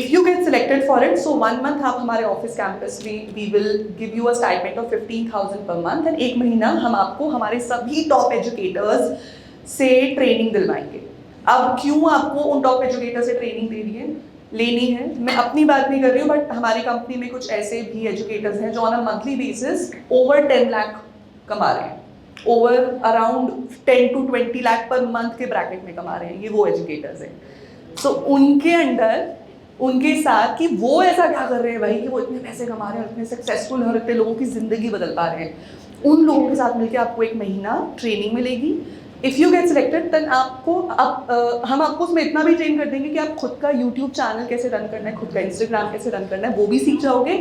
If you get selected for it, so 1 month आप हमारे ऑफिस कैंपस में we will give you a stipend of 15,000 per month, and 1 महीना हम आपको हमारे सभी टॉप एजुकेटर्स से ट्रेनिंग दिलवाएंगे। अब क्यों आपको उन टॉप एजुकेटर से ट्रेनिंग लेनी है, मैं अपनी बात नहीं कर रही हूँ, बट हमारी कंपनी में कुछ ऐसे भी एजुकेटर्स हैं जो on a monthly basis over 10 lakh कमा रहे हैं, over around 10 to 20 lakh per month के ब्रैकेट में कमा रहे हैं। ये वो एजुकेटर्स हैं। सो उनके अंडर उनके साथ कि वो ऐसा क्या कर रहे हैं भाई कि वो इतने पैसे कमा रहे हैं, इतने सक्सेसफुल और इतने लोगों की ज़िंदगी बदल पा रहे हैं। उन लोगों के साथ मिलकर आपको 1 महीना ट्रेनिंग मिलेगी। If you get selected then आपको हम आपको उसमें इतना भी ट्रेन कर देंगे कि आप खुद का यूट्यूब चैनल कैसे रन करना है, खुद का इंस्टाग्राम कैसे रन करना है, वो भी सीख जाओगे।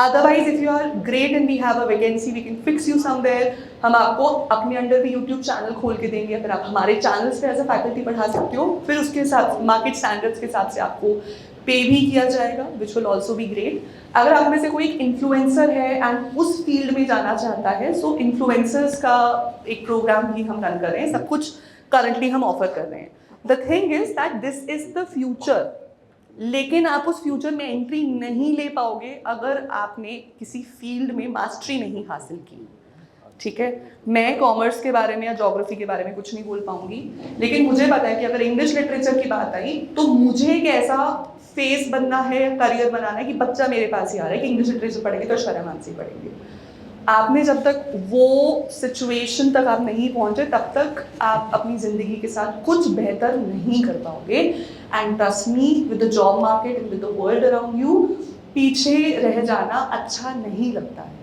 Otherwise if you are great and we have a vacancy we can fix you somewhere, हम आपको अपने अंडर भी यूट्यूब चैनल खोल के देंगे, फिर आप हमारे चैनल्स पे एज अ फैकल्टी पढ़ा सकते हो। फिर उसके साथ मार्केट स्टैंडर्ड्स के हिसाब से आपको पे भी किया जाएगा, which will also be great. अगर आप में से कोई एक इन्फ्लुएंसर है एंड उस फील्ड में जाना चाहता है, सो इन्फ्लुएंसर्स का एक प्रोग्राम भी हम रन कर रहे हैं, सब कुछ करंटली हम ऑफर कर रहे हैं। The thing is that this is the future, लेकिन आप उस फ्यूचर में एंट्री नहीं ले पाओगे अगर आपने किसी फील्ड में मास्टरी नहीं हासिल की। ठीक है, मैं कॉमर्स के बारे में या ज्योग्राफी के बारे में कुछ नहीं बोल पाऊंगी, लेकिन मुझे पता है कि अगर इंग्लिश लिटरेचर की बात आई तो मुझे एक ऐसा फेस बनना है, करियर बनाना है कि बच्चा मेरे पास ही आ रहा है कि इंग्लिश लिटरेचर पढ़ेंगे तो शर्म से पढ़ेंगे। आपने जब तक वो सिचुएशन तक आप नहीं पहुंचे तब तक आप अपनी ज़िंदगी के साथ कुछ बेहतर नहीं कर पाओगे। And trust me, with the job market and with the world around you, पीछे रह जाना अच्छा नहीं लगता है।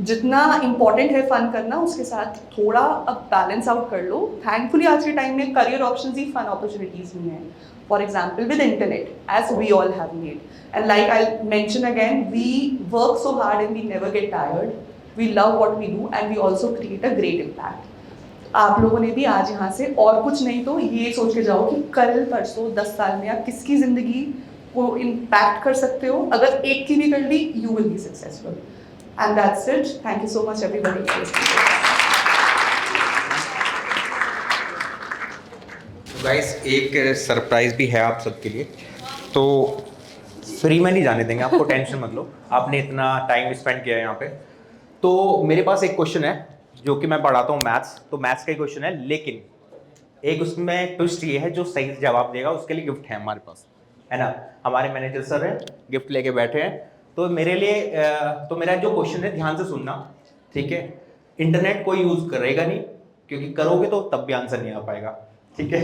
जितना इम्पॉर्टेंट है फन करना, उसके साथ थोड़ा अब बैलेंस आउट कर लो। थैंकफुली आज के टाइम में करियर ऑप्शंस ही फन अपॉर्चुनिटीज़ भी हैं। For example with internet, as we all have made, and like I mention again, we work so hard and we never get tired, we love what we do and we also create a great impact. आप लोगों ने भी आज यहाँ से और कुछ नहीं तो ये सोच के जाओ कि कल परसों 10 साल में आप किसकी ज़िंदगी को इम्पैक्ट कर सकते हो। अगर एक की भी कर ली, you will be successful. And that's it. Thank you so much, everybody. Guys, एक सरप्राइज भी है आप सबके लिए, तो फ्री में नहीं जाने देंगे आपको, टेंशन मत लो। आपने इतना टाइम स्पेंड किया है यहाँ पे, तो मेरे पास एक क्वेश्चन है जो कि मैं पढ़ाता हूँ मैथ्स, तो मैथ्स का ही क्वेश्चन है, लेकिन एक उसमें ट्विस्ट ये है, जो सही जवाब देगा उसके लिए गिफ्ट है हमारे पास, है ना। हमारे मैनेजर सर हैं, गिफ्ट लेके बैठे हैं। तो मेरे लिए तो मेरा जो क्वेश्चन है ध्यान से सुनना, ठीक है। इंटरनेट कोई यूज़ करेगा नहीं, क्योंकि करोगे तो तब भी आंसर नहीं आ पाएगा, ठीक है।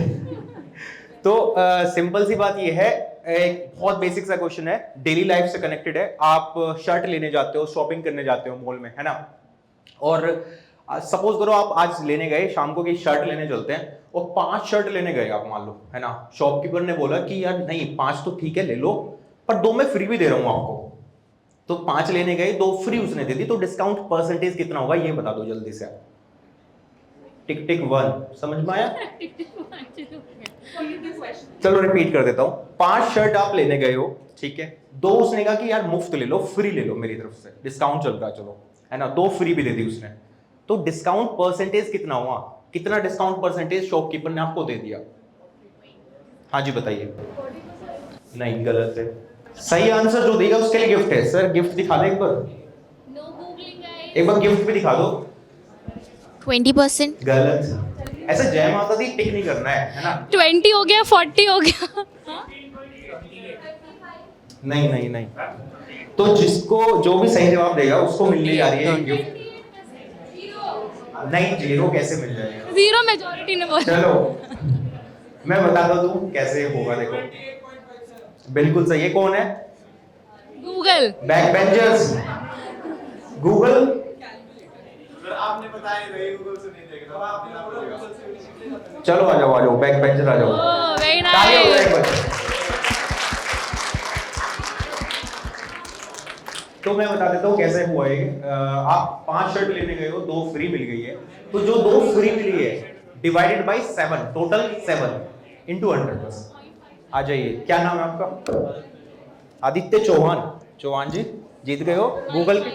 तो सिंपल सी बात ये है, एक बहुत बेसिक सा क्वेश्चन है, डेली लाइफ से कनेक्टेड है। आप शर्ट लेने जाते हो, शॉपिंग करने जाते हो मॉल में, है ना, और सपोज करो आप आज लेने गए शाम को कि शर्ट लेने चलते हैं, और 5 शर्ट लेने गए आप, मान लो, है ना। शॉपकीपर ने बोला कि यार नहीं, 5 तो ठीक है ले लो, पर 2 मैं फ्री भी दे रहा हूँ आपको। तो 5 लेने गए, 2 फ्री उसने दे दी, तो डिस्काउंट परसेंटेज कितना होगा ये बता दो जल्दी से। टिक टिक 1, समझ में आया? चलो रिपीट कर देता हूँ। 5 शर्ट आप लेने गए हो, ठीक है, 2 उसने कहा कि यार मुफ्त ले लो, फ्री ले लो मेरी तरफ से, डिस्काउंट चल रहा है, चलो, है ना, 2 फ्री भी दे दी उसने। तो डिस्काउंट परसेंटेज कितना हुआ? कितना डिस्काउंट परसेंटेज शॉपकीपर ने आपको दे दिया? हाँ जी बताइए। नहीं, गलत है। सही आंसर जो देगा उसके लिए गिफ्ट है। सर गिफ्ट दिखा दो एक बार, एक बार गिफ्ट भी दिखा दो। 20%। गलत। ऐसे जय माता दी टिक नहीं करना है ना। 20 हो गया, 40 हो गया। नहीं नहीं नहीं, तो जिसको जो भी सही जवाब देगा उसको मिलने जा रही है गिफ्ट। नहीं, 0 कैसे मिल जाएगा? 0 मेजॉरिटी ने बोला। चलो मैं बताता हूँ कैसे होगा, देखो बिल्कुल सही है। कौन है? गूगल। Back benchers. गूगल। आपने बताया नहीं, गूगल से नहीं देख रहा, आपने चलो आ जाओ, बैक बेंचर आ जाओ। Very nice. तो मैं बता देता हूँ कैसे हुआ है। आप 5 शर्ट लेने गए हो, 2 फ्री मिल गई है, तो जो 2 फ्री मिली है डिवाइडेड बाय 7, टोटल 7 इंटू 100 बस। आ जाइए, क्या नाम है आपका? आदित्य चौहान। चौहान जी जीत गए हो गूगल की।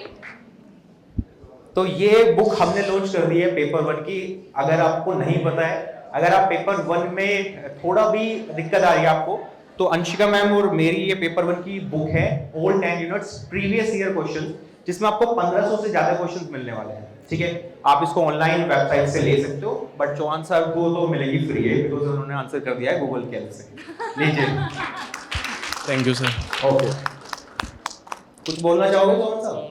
तो ये बुक हमने लॉन्च कर दी है पेपर 1 की। अगर आपको नहीं पता है, अगर आप पेपर 1 में थोड़ा भी दिक्कत आ रही है आपको, तो अंशिका मैम और मेरी ये पेपर 1 की बुक है, all 10 units previous year question, जिसमें आपको 1500 से ज्यादा क्वेश्चंस मिलने वाले हैं, ठीक है। आप इसको ऑनलाइन वेबसाइट से ले सकते हो, बट चौहान साहब को तो मिलेगी फ्री है, बिकॉज उन्होंने आंसर कर दिया है गूगल के हेल्प से। लीजिए। Thank you sir. ओके, कुछ बोलना चाहोगे चौहान साहब?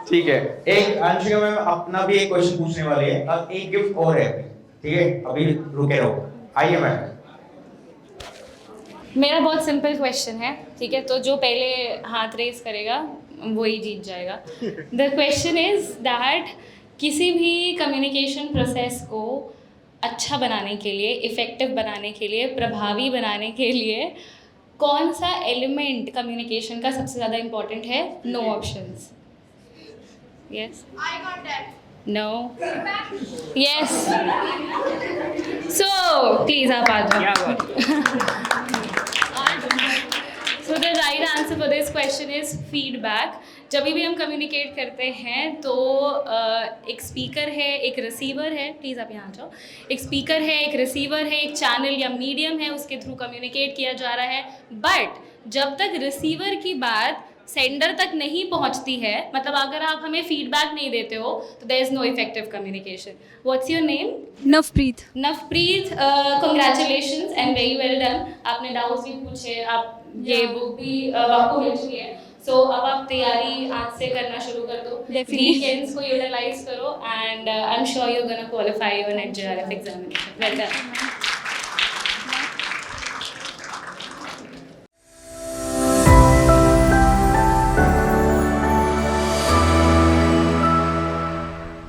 ठीक है, एक अंशिका मैम अपना भी एक क्वेश्चन पूछने वाली है, अब एक गिफ्ट और है, ठीक है, अभी रुके रहो। आइए मैम। मेरा बहुत सिंपल क्वेश्चन है, ठीक है, तो जो पहले हाथ रेस करेगा वही जीत जाएगा। द क्वेश्चन इज दैट किसी भी कम्युनिकेशन प्रोसेस को अच्छा बनाने के लिए, इफ़ेक्टिव बनाने के लिए, प्रभावी बनाने के लिए कौन सा एलिमेंट कम्युनिकेशन का सबसे ज़्यादा इम्पोर्टेंट है? No options. Yes, I got that. No, yes, so please आप आ जाओ। So the right answer for this question is feedback. जब भी हम कम्युनिकेट करते हैं तो एक स्पीकर है, एक रिसीवर है, प्लीज़ आप यहाँ जाओ, एक स्पीकर है, एक रिसीवर है, एक चैनल या मीडियम है, उसके थ्रू कम्युनिकेट किया जा रहा है। बट जब तक रिसीवर की बात सेंडर तक नहीं पहुंचती है, मतलब अगर आप हमें फीडबैक नहीं देते हो तो there is no effective communication. What's your name? Navpreet. Navpreet, congratulations and very well done. आपने डाउट्स भी पूछे, आप ये बुक भी आपको मिल चुकी है, सो अब आप तैयारी आज से करना शुरू कर दो, वीकेंड्स को यूटिलाइज करो and I am sure you are gonna qualify your NET JRF examination. Well done.